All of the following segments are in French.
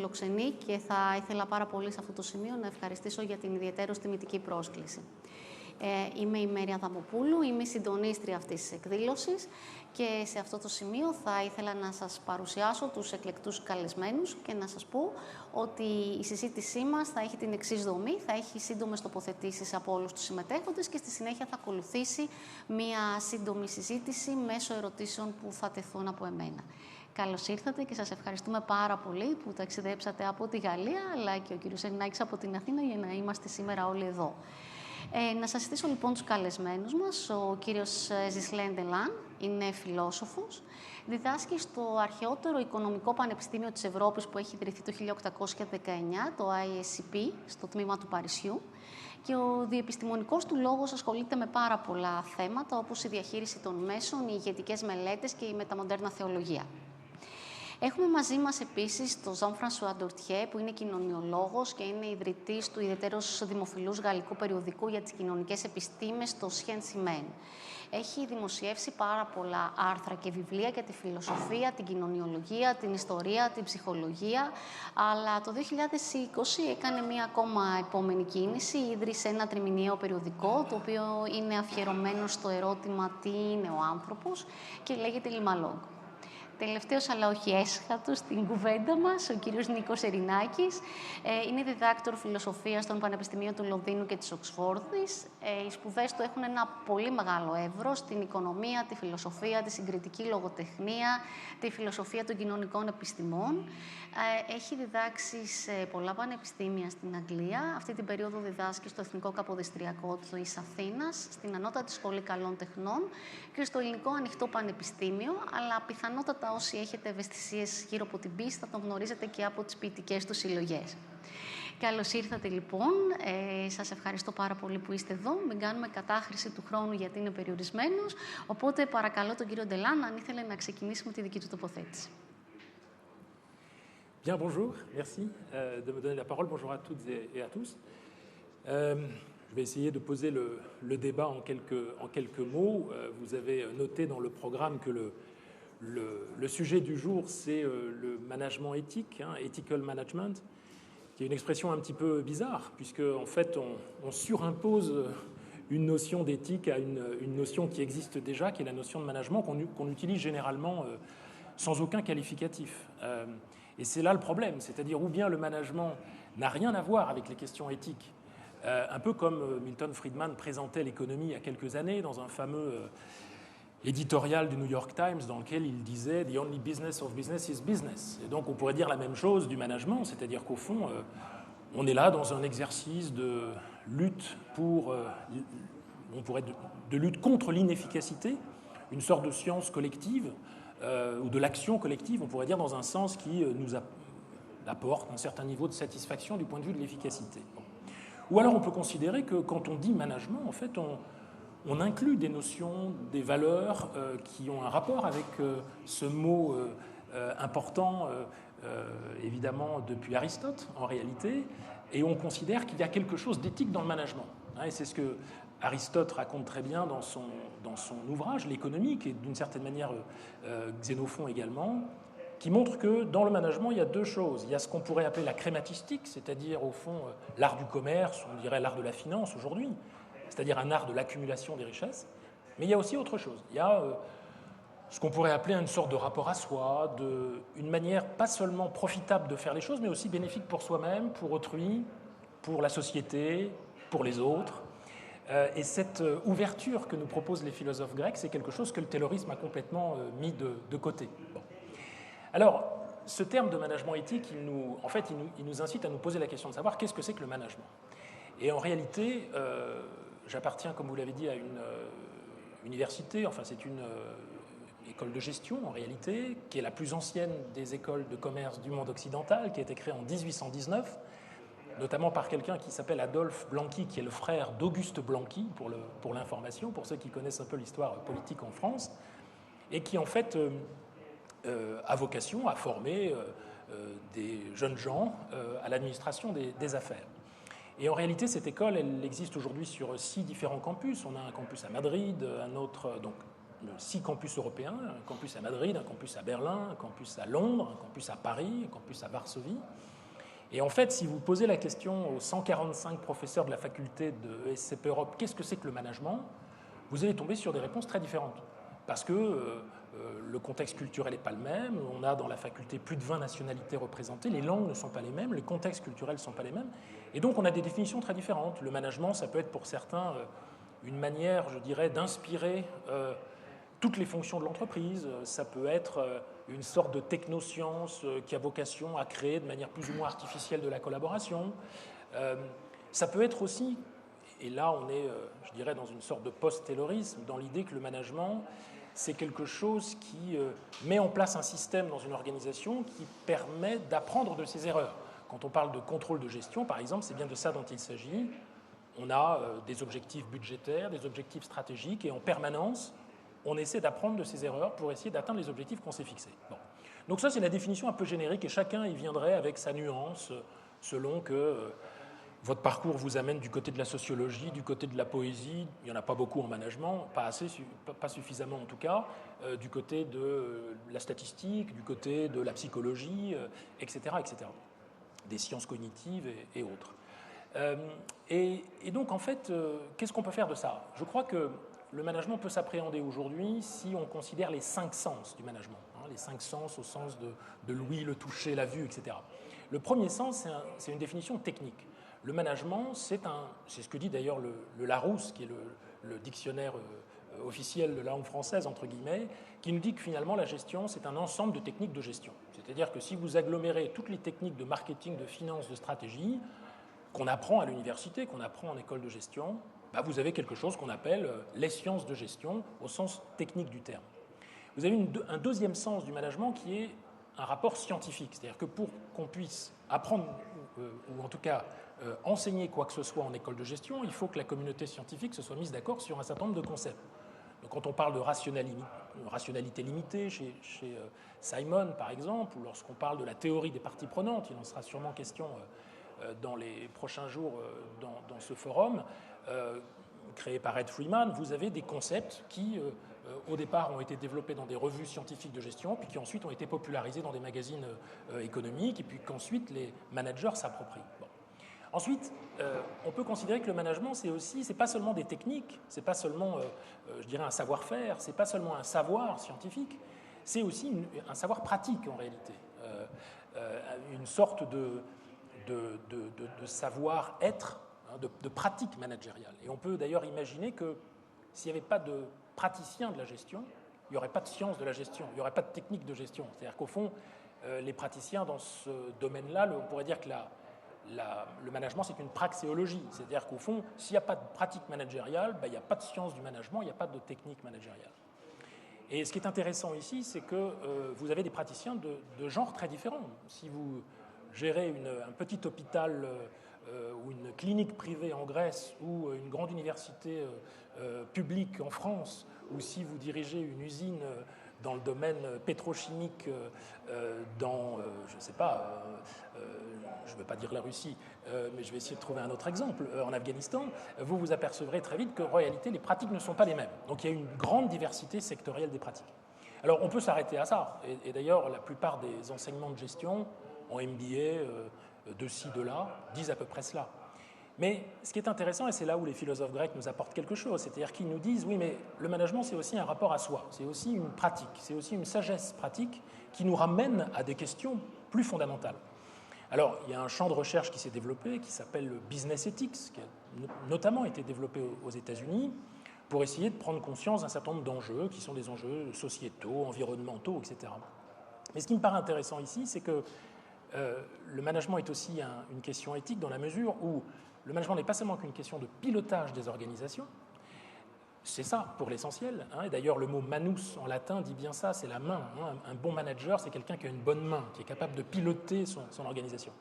φιλοξενεί και θα ήθελα πάρα πολύ σε αυτό το σημείο να ευχαριστήσω για την ιδιαίτερως τιμητική πρόσκληση. Είμαι η Μέρη Αδαμοπούλου, είμαι η συντονίστρια αυτής της εκδήλωσης και σε αυτό το σημείο θα ήθελα να σας παρουσιάσω τους εκλεκτούς καλεσμένους και να σας πω ότι η συζήτησή μας θα έχει την εξής δομή, θα έχει σύντομες τοποθετήσεις από όλους τους συμμετέχοντες και στη συνέχεια θα ακολουθήσει μία σύντομη συζήτηση μέσω ερωτήσεων που θα τεθούν από εμένα. Καλώς ήρθατε και σας ευχαριστούμε πάρα πολύ που ταξιδέψατε από τη Γαλλία αλλά και ο κύριος Ελληνάκης από την Αθήνα για να είμαστε σήμερα όλοι εδώ. Να σας ζητήσω λοιπόν τους καλεσμένους μας. Ο κύριος Ζισλέν Ντελάν είναι φιλόσοφος, διδάσκει στο αρχαιότερο οικονομικό πανεπιστήμιο της Ευρώπης που έχει ιδρυθεί το 1819, το ISCP, στο τμήμα του Παρισιού, και ο διεπιστημονικός του λόγος ασχολείται με πάρα πολλά θέματα όπως η διαχείριση των μέσων, οι ηγετικές μελέτες και η μεταμοντέρνα θεολογία. Έχουμε μαζί μας επίσης τον Jean-François Doltier, που είναι κοινωνιολόγος και είναι ιδρυτής του ιδιαιτέρως δημοφιλούς γαλλικού περιοδικού για τις κοινωνικές επιστήμες, το Sciences Humaines. Έχει δημοσιεύσει πάρα πολλά άρθρα και βιβλία για τη φιλοσοφία, την κοινωνιολογία, την ιστορία, την ψυχολογία, αλλά το 2020 έκανε μία ακόμα επόμενη κίνηση, ίδρυσε ένα τριμηνιαίο περιοδικό, το οποίο είναι αφιερωμένο στο ερώτημα τι είναι ο άνθρωπος και λέγεται Λιμαλόγκ. Τελευταίος, αλλά όχι έσχατος, στην κουβέντα μας, ο κύριος Νίκος Ερηνάκης. Είναι διδάκτορ φιλοσοφίας στον Πανεπιστημίο του Λονδίνου και της Οξφόρδης. Οι σπουδές του έχουν ένα πολύ μεγάλο εύρος, την οικονομία, τη φιλοσοφία, τη συγκριτική λογοτεχνία, τη φιλοσοφία των κοινωνικών επιστημών. Έχει διδάξει σε πολλά πανεπιστήμια στην Αγγλία. Αυτή την περίοδο διδάσκει στο Εθνικό Καποδιστριακό της Αθήνας, στην Ανώτατη Σχολή Καλών Τεχνών και στο Ελληνικό Ανοιχτό Πανεπιστήμιο, αλλά πιθανότατα όσοι έχετε ευαισθησίες γύρω από την πίστη θα τον γνωρίζετε και από τις ποιητικές του συλλογές. Καλώς ήρθατε λοιπόν. Σας ευχαριστώ πάρα πολύ που είστε εδώ. Μην κάνουμε κατάχρηση του χρόνου γιατί είναι περιορισμένος. Οπότε παρακαλώ τον κύριο Ντελάν αν ήθελε να ξεκινήσουμε τη δική του τοποθέτηση. Bien, bonjour, merci de me donner la parole. Bonjour à toutes et à tous. Je vais essayer de poser le débat en quelques mots. Vous avez noté dans le programme que le sujet du jour, c'est le management éthique, ethical management, qui est une expression un petit peu bizarre, puisque en fait, on surimpose une notion d'éthique à une notion qui existe déjà, qui est la notion de management, qu'on utilise généralement sans aucun qualificatif. Et c'est là le problème, c'est-à-dire ou bien le management n'a rien à voir avec les questions éthiques, un peu comme Milton Friedman présentait l'économie il y a quelques années dans un fameux éditorial du New York Times dans lequel il disait « The only business of business is business ». Et donc on pourrait dire la même chose du management, c'est-à-dire qu'au fond, on est là dans un exercice de lutte de lutte contre l'inefficacité, une sorte de science collective, ou de l'action collective, on pourrait dire dans un sens qui nous apporte un certain niveau de satisfaction du point de vue de l'efficacité. Ou alors on peut considérer que quand on dit management, en fait, on inclut des notions, des valeurs qui ont un rapport avec ce mot important, évidemment, depuis Aristote, en réalité, et on considère qu'il y a quelque chose d'éthique dans le management. Et c'est ce que Aristote raconte très bien dans son ouvrage, L'économie, qui est d'une certaine manière Xénophon également, qui montre que dans le management, il y a deux choses. Il y a ce qu'on pourrait appeler la crématistique, c'est-à-dire au fond l'art du commerce, on dirait l'art de la finance aujourd'hui, c'est-à-dire un art de l'accumulation des richesses. Mais il y a aussi autre chose. Il y a ce qu'on pourrait appeler une sorte de rapport à soi, une manière pas seulement profitable de faire les choses, mais aussi bénéfique pour soi-même, pour autrui, pour la société, pour les autres. Et cette ouverture que nous proposent les philosophes grecs, c'est quelque chose que le taylorisme a complètement mis de côté. Bon. Alors, ce terme de management éthique, il nous incite à nous poser la question de savoir qu'est-ce que c'est que le management. Et en réalité, j'appartiens, comme vous l'avez dit, à une université, enfin c'est une école de gestion en réalité, qui est la plus ancienne des écoles de commerce du monde occidental, qui a été créée en 1819, notamment par quelqu'un qui s'appelle Adolphe Blanqui, qui est le frère d'Auguste Blanqui, pour l'information, pour ceux qui connaissent un peu l'histoire politique en France, et qui en fait a vocation à former des jeunes gens à l'administration des affaires. Et en réalité, cette école, elle existe aujourd'hui sur 6 différents campus. On a un campus à Madrid, un autre, donc 6 campus européens, un campus à Madrid, un campus à Berlin, un campus à Londres, un campus à Paris, un campus à Varsovie. Et en fait, si vous posez la question aux 145 professeurs de la faculté de SCP Europe, qu'est-ce que c'est que le management, vous allez tomber sur des réponses très différentes. Parce que le contexte culturel n'est pas le même, on a dans la faculté plus de 20 nationalités représentées, les langues ne sont pas les mêmes, les contextes culturels ne sont pas les mêmes, et donc on a des définitions très différentes. Le management, ça peut être pour certains une manière, je dirais, d'inspirer toutes les fonctions de l'entreprise, ça peut être une sorte de technoscience qui a vocation à créer de manière plus ou moins artificielle de la collaboration. Ça peut être aussi, et là on est, je dirais, dans une sorte de post-taylorisme, dans l'idée que le management, c'est quelque chose qui met en place un système dans une organisation qui permet d'apprendre de ses erreurs. Quand on parle de contrôle de gestion, par exemple, c'est bien de ça dont il s'agit. On a des objectifs budgétaires, des objectifs stratégiques, et en permanence, on essaie d'apprendre de ses erreurs pour essayer d'atteindre les objectifs qu'on s'est fixés. Bon. Donc ça, c'est la définition un peu générique, et chacun y viendrait avec sa nuance, selon que votre parcours vous amène du côté de la sociologie, du côté de la poésie, il n'y en a pas beaucoup en management, pas suffisamment en tout cas, du côté de la statistique, du côté de la psychologie, etc., etc., des sciences cognitives et autres. Et donc, en fait, qu'est-ce qu'on peut faire de ça? Je crois que le management peut s'appréhender aujourd'hui si on considère les 5 sens du management, les 5 sens au sens de l'ouïe, le toucher, la vue, etc. Le premier sens, c'est une définition technique. Le management, c'est ce que dit d'ailleurs le Larousse, qui est le dictionnaire officiel de la langue française, entre guillemets, qui nous dit que finalement la gestion, c'est un ensemble de techniques de gestion. C'est-à-dire que si vous agglomérez toutes les techniques de marketing, de finance, de stratégie, qu'on apprend à l'université, qu'on apprend en école de gestion, vous avez quelque chose qu'on appelle les sciences de gestion au sens technique du terme. Vous avez un deuxième sens du management qui est un rapport scientifique. C'est-à-dire que pour qu'on puisse apprendre, ou en tout cas enseigner quoi que ce soit en école de gestion, il faut que la communauté scientifique se soit mise d'accord sur un certain nombre de concepts. Donc, quand on parle de rationalité limitée chez Simon, par exemple, ou lorsqu'on parle de la théorie des parties prenantes, il en sera sûrement question dans les prochains jours dans ce forum, créé par Ed Freeman, vous avez des concepts qui, au départ, ont été développés dans des revues scientifiques de gestion, puis qui ensuite ont été popularisés dans des magazines économiques, et puis qu'ensuite les managers s'approprient. Bon. Ensuite, on peut considérer que le management, c'est pas seulement des techniques, c'est pas seulement, je dirais, un savoir-faire, c'est pas seulement un savoir scientifique, c'est aussi un savoir pratique en réalité, une sorte de savoir-être, de pratique managériale. Et on peut d'ailleurs imaginer que s'il n'y avait pas de praticiens de la gestion, il n'y aurait pas de science de la gestion, il n'y aurait pas de technique de gestion. C'est-à-dire qu'au fond, les praticiens dans ce domaine-là, on pourrait dire que le management, c'est une praxéologie. C'est-à-dire qu'au fond, s'il n'y a pas de pratique managériale, il n'y a pas de science du management, il n'y a pas de technique managériale. Et ce qui est intéressant ici, c'est que vous avez des praticiens de genres très différents. Si vous gérez un petit hôpital ou une clinique privée en Grèce ou une grande université publique en France, ou si vous dirigez une usine dans le domaine pétrochimique dans, je ne sais pas, je ne veux pas dire la Russie, mais je vais essayer de trouver un autre exemple, en Afghanistan, vous vous apercevrez très vite qu'en réalité, les pratiques ne sont pas les mêmes. Donc il y a une grande diversité sectorielle des pratiques. Alors on peut s'arrêter à ça, et d'ailleurs la plupart des enseignements de gestion en MBA, de ci, de là, disent à peu près cela. Mais ce qui est intéressant, et c'est là où les philosophes grecs nous apportent quelque chose, c'est-à-dire qu'ils nous disent, oui, mais le management, c'est aussi un rapport à soi, c'est aussi une pratique, c'est aussi une sagesse pratique qui nous ramène à des questions plus fondamentales. Alors, il y a un champ de recherche qui s'est développé, qui s'appelle le business ethics, qui a notamment été développé aux États-Unis, pour essayer de prendre conscience d'un certain nombre d'enjeux, qui sont des enjeux sociétaux, environnementaux, etc. Mais ce qui me paraît intéressant ici, c'est que le management est aussi une question éthique dans la mesure où le management n'est pas seulement qu'une question de pilotage des organisations, c'est ça pour l'essentiel, et d'ailleurs le mot manus en latin dit bien ça, c'est la main. Un bon manager, c'est quelqu'un qui a une bonne main, qui est capable de piloter son organisation.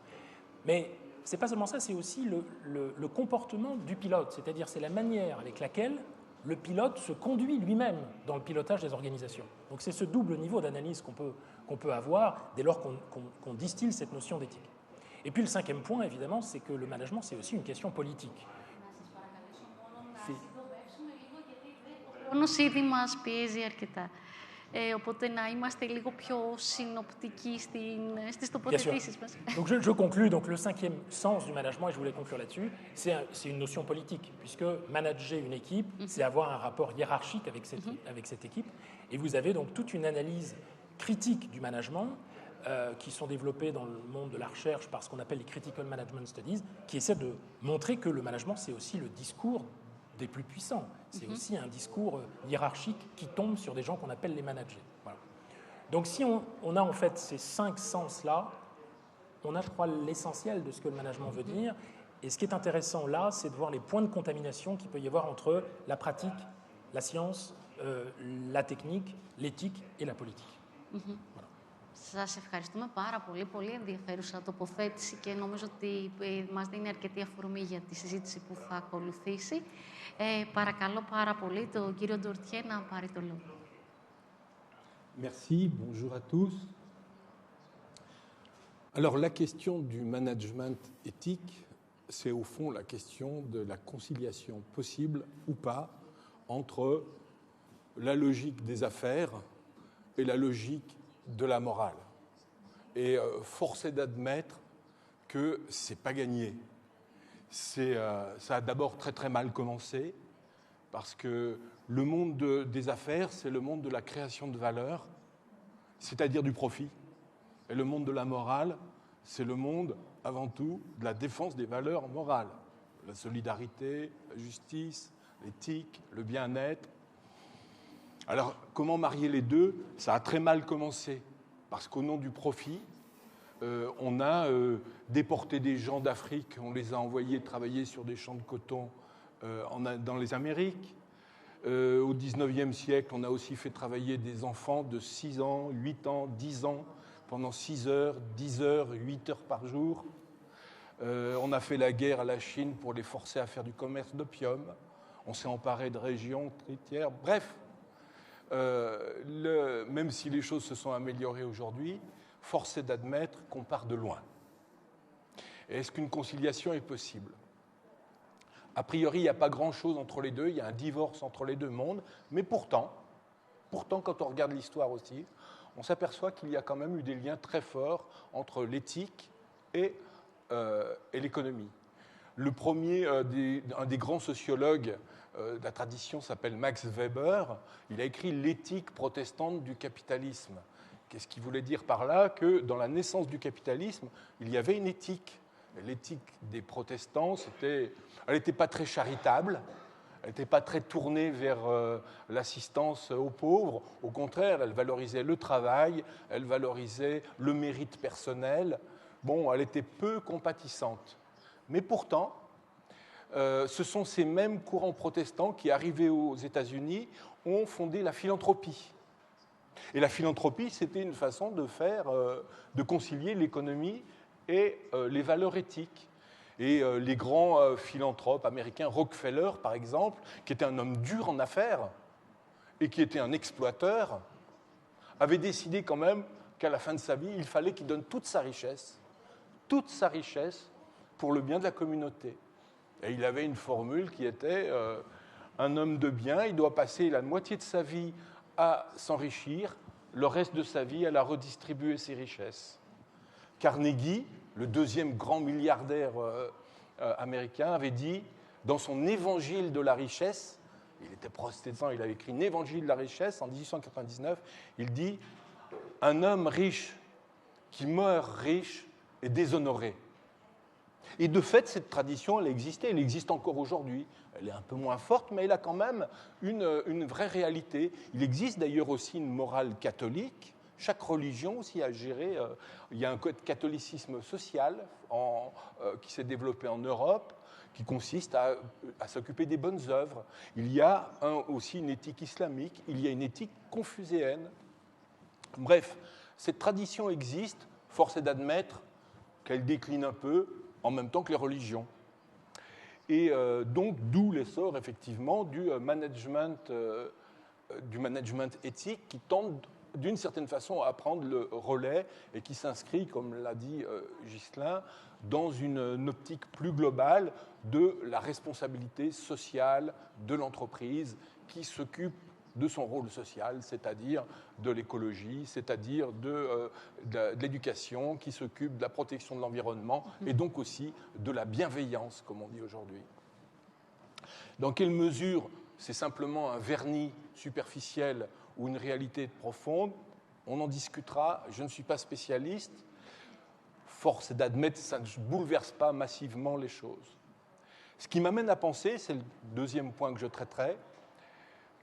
Mais c'est pas seulement ça, c'est aussi le comportement du pilote, c'est-à-dire c'est la manière avec laquelle le pilote se conduit lui-même dans le pilotage des organisations. Donc c'est ce double niveau d'analyse qu'on peut avoir dès lors qu'on distille cette notion d'éthique. Et puis le cinquième point, évidemment, c'est que le management, c'est aussi une question politique. Χρόνος ήδη μας πιέζει αρκετά. Οπότε να είμαστε λίγο πιο συνοπτικοί στις τοποθετήσεις μας. Donc je conclus. Donc le cinquième sens du management, et je voulais conclure là-dessus, c'est une notion politique, puisque manager une équipe, c'est avoir un rapport hiérarchique avec cette équipe. Et vous avez donc toute une analyse critique du management qui sont développées dans le monde de la recherche par ce qu'on appelle les Critical Management Studies, qui essaient de montrer que le management, c'est aussi le discours des plus puissants. C'est aussi un discours hiérarchique qui tombe sur des gens qu'on appelle les managers. Voilà. Donc si on a en fait ces 5 sens-là, on a, je crois, l'essentiel de ce que le management veut dire. Et ce qui est intéressant là, c'est de voir les points de contamination qu'il peut y avoir entre la pratique, la science, la technique, l'éthique et la politique. Voilà. Σας ευχαριστούμε πάρα πολύ. Πολύ ενδιαφέρουσα τοποθέτηση και νομίζω ότι μας δίνει αρκετή αφορμή για τη συζήτηση που θα ακολουθήσει. Παρακαλώ πάρα πολύ τον κύριο Ντορτιέ να πάρει το λόγο. Merci, bonjour à tous. Alors la question du management éthique, c'est au fond la question de la conciliation possible ou pas entre la logique des affaires et la logique de la morale. Et force est d'admettre que c'est pas gagné. Ça a d'abord très très mal commencé parce que le monde des affaires, c'est le monde de la création de valeur, c'est-à-dire du profit. Et le monde de la morale, c'est le monde avant tout de la défense des valeurs morales, la solidarité, la justice, l'éthique, le bien-être. Alors, comment marier les deux? Ça a très mal commencé, parce qu'au nom du profit, on a déporté des gens d'Afrique, on les a envoyés travailler sur des champs de coton dans les Amériques. Au XIXe siècle, on a aussi fait travailler des enfants de 6 ans, 8 ans, 10 ans, pendant 6 heures, 10 heures, 8 heures par jour. On a fait la guerre à la Chine pour les forcer à faire du commerce d'opium. On s'est emparé de régions tritières. Bref, même si les choses se sont améliorées aujourd'hui, force est d'admettre qu'on part de loin. Et est-ce qu'une conciliation est possible? A priori, il n'y a pas grand-chose entre les deux, il y a un divorce entre les deux mondes, mais pourtant, quand on regarde l'histoire aussi, on s'aperçoit qu'il y a quand même eu des liens très forts entre l'éthique et l'économie. Le premier, un des grands sociologues de la tradition s'appelle Max Weber. Il a écrit L'éthique protestante du capitalisme. Qu'est-ce qu'il voulait dire par là? Que dans la naissance du capitalisme, il y avait une éthique. L'éthique des protestants, elle n'était pas très charitable, elle n'était pas très tournée vers l'assistance aux pauvres. Au contraire, elle valorisait le travail, elle valorisait le mérite personnel. Bon, elle était peu compatissante. Mais pourtant, ce sont ces mêmes courants protestants qui, arrivés aux États-Unis, ont fondé la philanthropie. Et la philanthropie, c'était une façon de concilier l'économie et les valeurs éthiques. Et les grands philanthropes américains, Rockefeller par exemple, qui était un homme dur en affaires et qui était un exploiteur, avait décidé quand même qu'à la fin de sa vie, il fallait qu'il donne toute sa richesse pour le bien de la communauté. Et il avait une formule qui était un homme de bien, il doit passer la moitié de sa vie à s'enrichir, le reste de sa vie à la redistribuer ses richesses. Carnegie, le deuxième grand milliardaire américain, avait dit, dans son évangile de la richesse, il était protestant, il avait écrit un évangile de la richesse en 1899, il dit « Un homme riche qui meurt riche est déshonoré ». Et de fait, cette tradition, elle existe encore aujourd'hui. Elle est un peu moins forte, mais elle a quand même une vraie réalité. Il existe d'ailleurs aussi une morale catholique. Chaque religion aussi a géré. Il y a un catholicisme social qui s'est développé en Europe, qui consiste à s'occuper des bonnes œuvres. Il y a aussi une éthique islamique, il y a une éthique confucéenne. Bref, cette tradition existe, force est d'admettre qu'elle décline un peu en même temps que les religions. Et donc, d'où l'essor, effectivement, du management éthique qui tente, d'une certaine façon, à prendre le relais et qui s'inscrit, comme l'a dit Ghislain, dans une optique plus globale de la responsabilité sociale de l'entreprise qui s'occupe de son rôle social, c'est-à-dire de l'écologie, c'est-à-dire de l'éducation, qui s'occupe de la protection de l'environnement et donc aussi de la bienveillance, comme on dit aujourd'hui. Dans quelle mesure c'est simplement un vernis superficiel ou une réalité profonde? On en discutera, je ne suis pas spécialiste. Force est d'admettre que ça ne bouleverse pas massivement les choses. Ce qui m'amène à penser, c'est le deuxième point que je traiterai,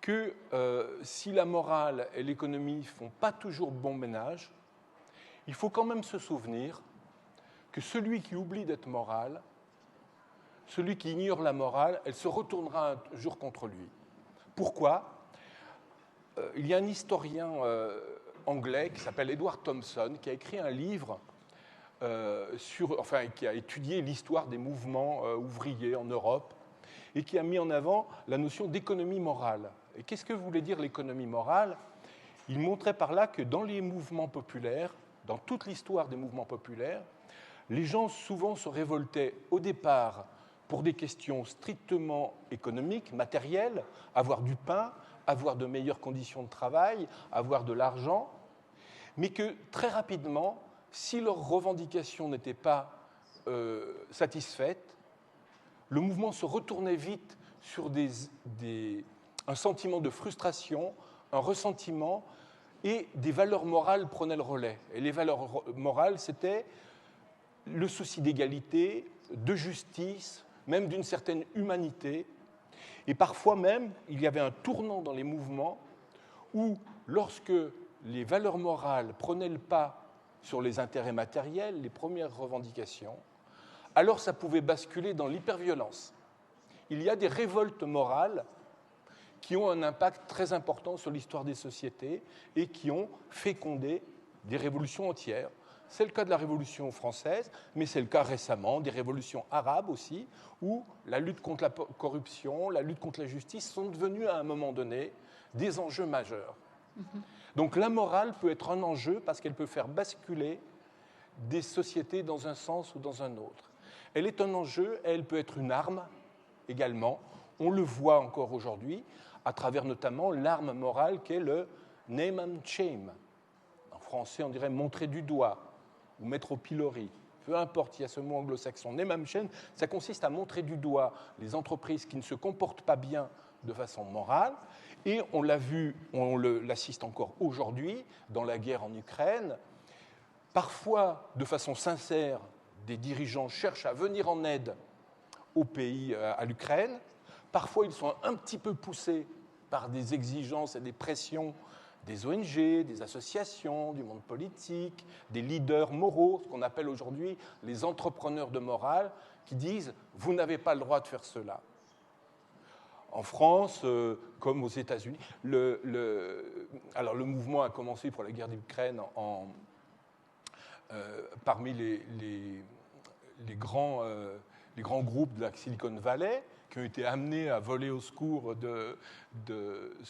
que si la morale et l'économie ne font pas toujours bon ménage, il faut quand même se souvenir que celui qui oublie d'être moral, celui qui ignore la morale, elle se retournera un jour contre lui. Pourquoi ? Il y a un historien anglais qui s'appelle Edward Thompson qui a écrit un livre qui a étudié l'histoire des mouvements ouvriers en Europe et qui a mis en avant la notion d'économie morale. Et qu'est-ce que voulait dire l'économie morale ? Il montrait par là que dans les mouvements populaires, dans toute l'histoire des mouvements populaires, les gens souvent se révoltaient au départ pour des questions strictement économiques, matérielles, avoir du pain, avoir de meilleures conditions de travail, avoir de l'argent, mais que très rapidement, si leurs revendications n'étaient pas satisfaites, le mouvement se retournait vite sur un sentiment de frustration, un ressentiment, et des valeurs morales prenaient le relais. Et les valeurs morales, c'était le souci d'égalité, de justice, même d'une certaine humanité. Et parfois même, il y avait un tournant dans les mouvements où, lorsque les valeurs morales prenaient le pas sur les intérêts matériels, les premières revendications, alors ça pouvait basculer dans l'hyperviolence. Il y a des révoltes morales qui ont un impact très important sur l'histoire des sociétés et qui ont fécondé des révolutions entières. C'est le cas de la Révolution française, mais c'est le cas récemment des révolutions arabes aussi, où la lutte contre la corruption, la lutte contre la justice sont devenues à un moment donné des enjeux majeurs. Donc la morale peut être un enjeu parce qu'elle peut faire basculer des sociétés dans un sens ou dans un autre. Elle est un enjeu et elle peut être une arme également. On le voit encore aujourd'hui à travers notamment l'arme morale qu'est le name and shame. En français, on dirait montrer du doigt ou mettre au pilori. Peu importe, il y a ce mot anglo-saxon. Name and shame, ça consiste à montrer du doigt les entreprises qui ne se comportent pas bien de façon morale. Et on l'a vu, on l'assiste encore aujourd'hui dans la guerre en Ukraine. Parfois, de façon sincère, des dirigeants cherchent à venir en aide au pays, à l'Ukraine. Parfois, ils sont un petit peu poussés par des exigences et des pressions des ONG, des associations, du monde politique, des leaders moraux, ce qu'on appelle aujourd'hui les entrepreneurs de morale, qui disent « vous n'avez pas le droit de faire cela ». En France, comme aux États-Unis, alors le mouvement a commencé pour la guerre d'Ukraine parmi les grands groupes de la Silicon Valley qui ont été amenés à voler au secours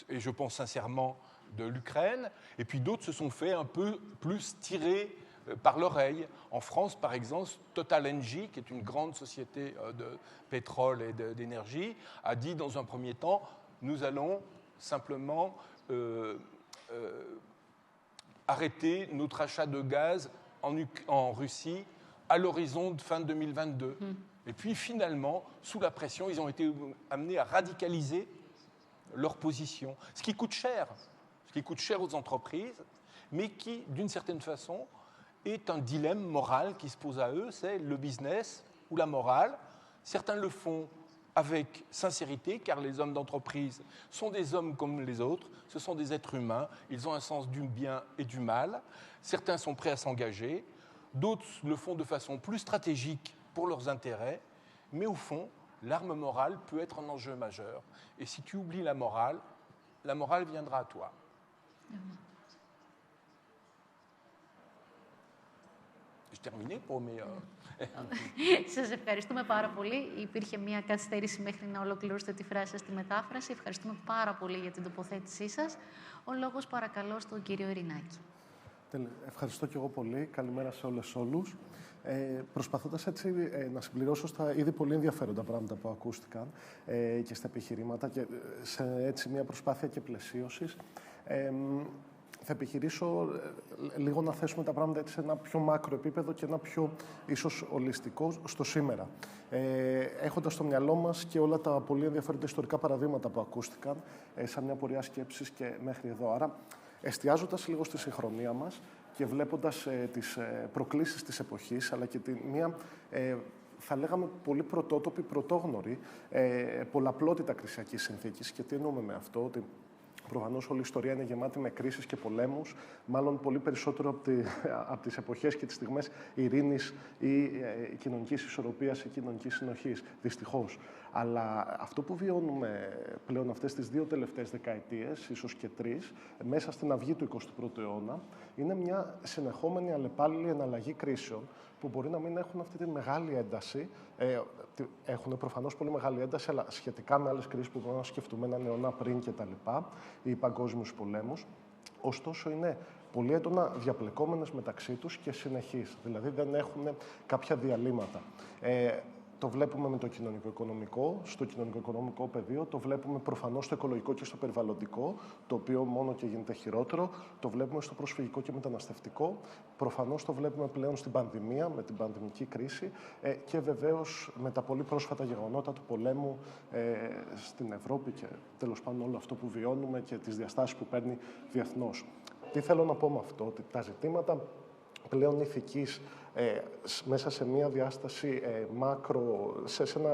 et je pense sincèrement, de l'Ukraine. Et puis d'autres se sont fait un peu plus tirer par l'oreille. En France, par exemple, TotalEnergies, qui est une grande société de pétrole et d'énergie, a dit dans un premier temps, nous allons simplement arrêter notre achat de gaz en Russie à l'horizon de fin 2022. Et puis finalement, sous la pression, ils ont été amenés à radicaliser leur position. Ce qui coûte cher aux entreprises, mais qui, d'une certaine façon, est un dilemme moral qui se pose à eux, c'est le business ou la morale. Certains le font avec sincérité, car les hommes d'entreprise sont des hommes comme les autres, ce sont des êtres humains, ils ont un sens du bien et du mal. Certains sont prêts à s'engager, d'autres le font de façon plus stratégique pour leurs intérêts, mais au fond, l'arme morale peut être un enjeu majeur. Et si tu oublies la morale viendra à toi. J'ai terminé pour mes... Σας ευχαριστούμε πάρα πολύ. Υπήρχε μια καθυστέρηση μέχρι να ολοκληρώσετε τη φράση σας στη μετάφραση. Ευχαριστούμε πάρα πολύ για την τοποθέτησή σας. Ο λόγος παρακαλώ στον κύριο Ειρηνάκη. Ευχαριστώ και εγώ πολύ. Καλημέρα σε όλους. Προσπαθώντας έτσι να συμπληρώσω στα ήδη πολύ ενδιαφέροντα πράγματα που ακούστηκαν και στα επιχειρήματα και σε έτσι μια προσπάθεια και πλαισίωσης, θα επιχειρήσω λίγο να θέσουμε τα πράγματα έτσι σε ένα πιο μάκρο επίπεδο και ένα πιο ίσως ολιστικό στο σήμερα. Έχοντας στο μυαλό μας και όλα τα πολύ ενδιαφέροντα ιστορικά παραδείγματα που ακούστηκαν σαν μια πορεία σκέψης και μέχρι εδώ. Άρα, εστιάζοντας λίγο στη συγχρονία μας και βλέποντας τις προκλήσεις της εποχής, αλλά και μια, θα λέγαμε, πολύ πρωτότοπη, πρωτόγνωρη πολλαπλότητα κρισιακής συνθήκης. Και τι εννοούμε με αυτό, ότι προφανώς όλη η ιστορία είναι γεμάτη με κρίσεις και πολέμους, μάλλον πολύ περισσότερο από τις εποχές και τις στιγμές ειρήνης ή κοινωνικής ισορροπίας ή κοινωνικής συνοχής, δυστυχώς. Αλλά αυτό που βιώνουμε πλέον αυτές τις 2 τελευταίες δεκαετίες, ίσως και 3, μέσα στην αυγή του 21ου αιώνα, είναι μια συνεχόμενη αλλεπάλληλη εναλλαγή κρίσεων που μπορεί να μην έχουν αυτή τη μεγάλη ένταση. Έχουν προφανώς πολύ μεγάλη ένταση, αλλά σχετικά με άλλες κρίσεις που μπορούμε να σκεφτούμε έναν αιώνα πριν κτλ. Ή παγκόσμιους πολέμους. Ωστόσο, είναι πολύ έντονα διαπλεκόμενες μεταξύ τους και συνεχείς. Δηλαδή, δεν έχουν κάποια διαλύματα. Το βλέπουμε με το κοινωνικο-οικονομικό, στο κοινωνικο-οικονομικό πεδίο, το βλέπουμε προφανώς στο οικολογικό και στο περιβαλλοντικό, το οποίο μόνο και γίνεται χειρότερο, το βλέπουμε στο προσφυγικό και μεταναστευτικό, προφανώς το βλέπουμε πλέον στην πανδημία, με την πανδημική κρίση και βεβαίως με τα πολύ πρόσφατα γεγονότα του πολέμου στην Ευρώπη και τέλος πάντων όλο αυτό που βιώνουμε και τις διαστάσεις που παίρνει διεθνώς. Τι θέλω να πω με αυτό, ότι τα ζητήματα πλέον ηθικής μέσα σε μια διάσταση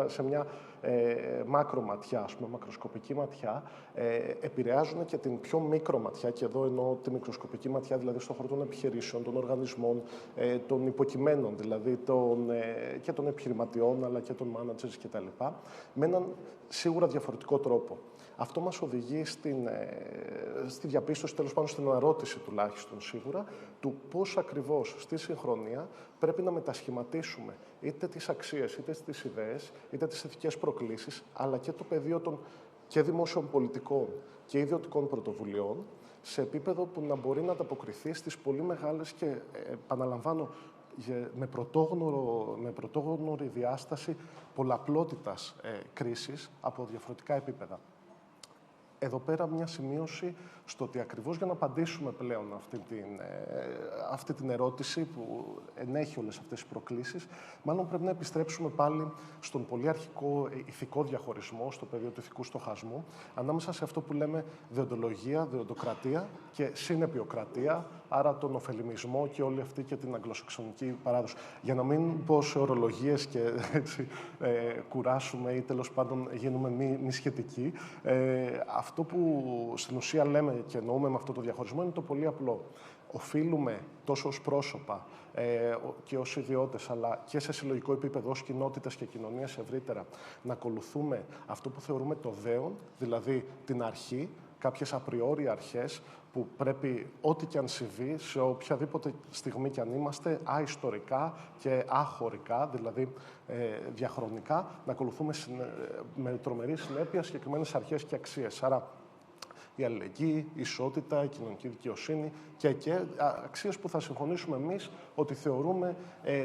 σε μια μάκρο ματιά, ας πούμε, μακροσκοπική ματιά, επηρεάζουν και την πιο μικρο ματιά, και εδώ εννοώ τη μικροσκοπική ματιά, δηλαδή στον χώρο των επιχειρήσεων, των οργανισμών, των υποκειμένων, δηλαδή και των επιχειρηματιών, αλλά και των managers κτλ. Με έναν σίγουρα διαφορετικό τρόπο. Αυτό μας οδηγεί στη διαπίστωση, τέλος πάντων στην ερώτηση τουλάχιστον σίγουρα, του πώς ακριβώς στη συγχρονία πρέπει να μετασχηματίσουμε είτε τις αξίες, είτε τις ιδέες, είτε τις ηθικές προκλήσεις, αλλά και το πεδίο των και δημόσιων πολιτικών και ιδιωτικών πρωτοβουλειών, σε επίπεδο που να μπορεί να ανταποκριθεί στις πολύ μεγάλες και, επαναλαμβάνω, με πρωτόγνωρη διάσταση πολλαπλότητας κρίσης από διαφορετικά επίπεδα. Εδώ πέρα μια σημείωση στο ότι ακριβώς για να απαντήσουμε πλέον αυτή την ερώτηση που ενέχει όλες αυτές τις προκλήσεις, μάλλον πρέπει να επιστρέψουμε πάλι στον πολύ αρχικό ηθικό διαχωρισμό, στο πεδίο του ηθικού στοχασμού, ανάμεσα σε αυτό που λέμε δεοντολογία, δεοντοκρατία και συνεπιοκρατία, άρα τον ωφελημισμό και όλη αυτή και την αγγλοσαξονική παράδοση. Για να μην πω σε ορολογίες και έτσι κουράσουμε ή τέλος πάντων γίνουμε μη σχετικοί, αυτό που στην ουσία λέμε και εννοούμε με αυτό το διαχωρισμό είναι το πολύ απλό. Οφείλουμε τόσο ως πρόσωπα και ως ιδιώτες, αλλά και σε συλλογικό επίπεδο, ως κοινότητες και κοινωνίες ευρύτερα, να ακολουθούμε αυτό που θεωρούμε το δέον, δηλαδή την αρχή, κάποιες απριόρι αρχές που πρέπει, ό,τι και αν συμβεί, σε οποιαδήποτε στιγμή και αν είμαστε, αιστορικά και αχωρικά, δηλαδή διαχρονικά, να ακολουθούμε με τρομερή συνέπεια συγκεκριμένες αρχές και αξίες. Άρα, η αλληλεγγύη, η ισότητα, η κοινωνική δικαιοσύνη και αξίες που θα συμφωνήσουμε εμείς ότι θεωρούμε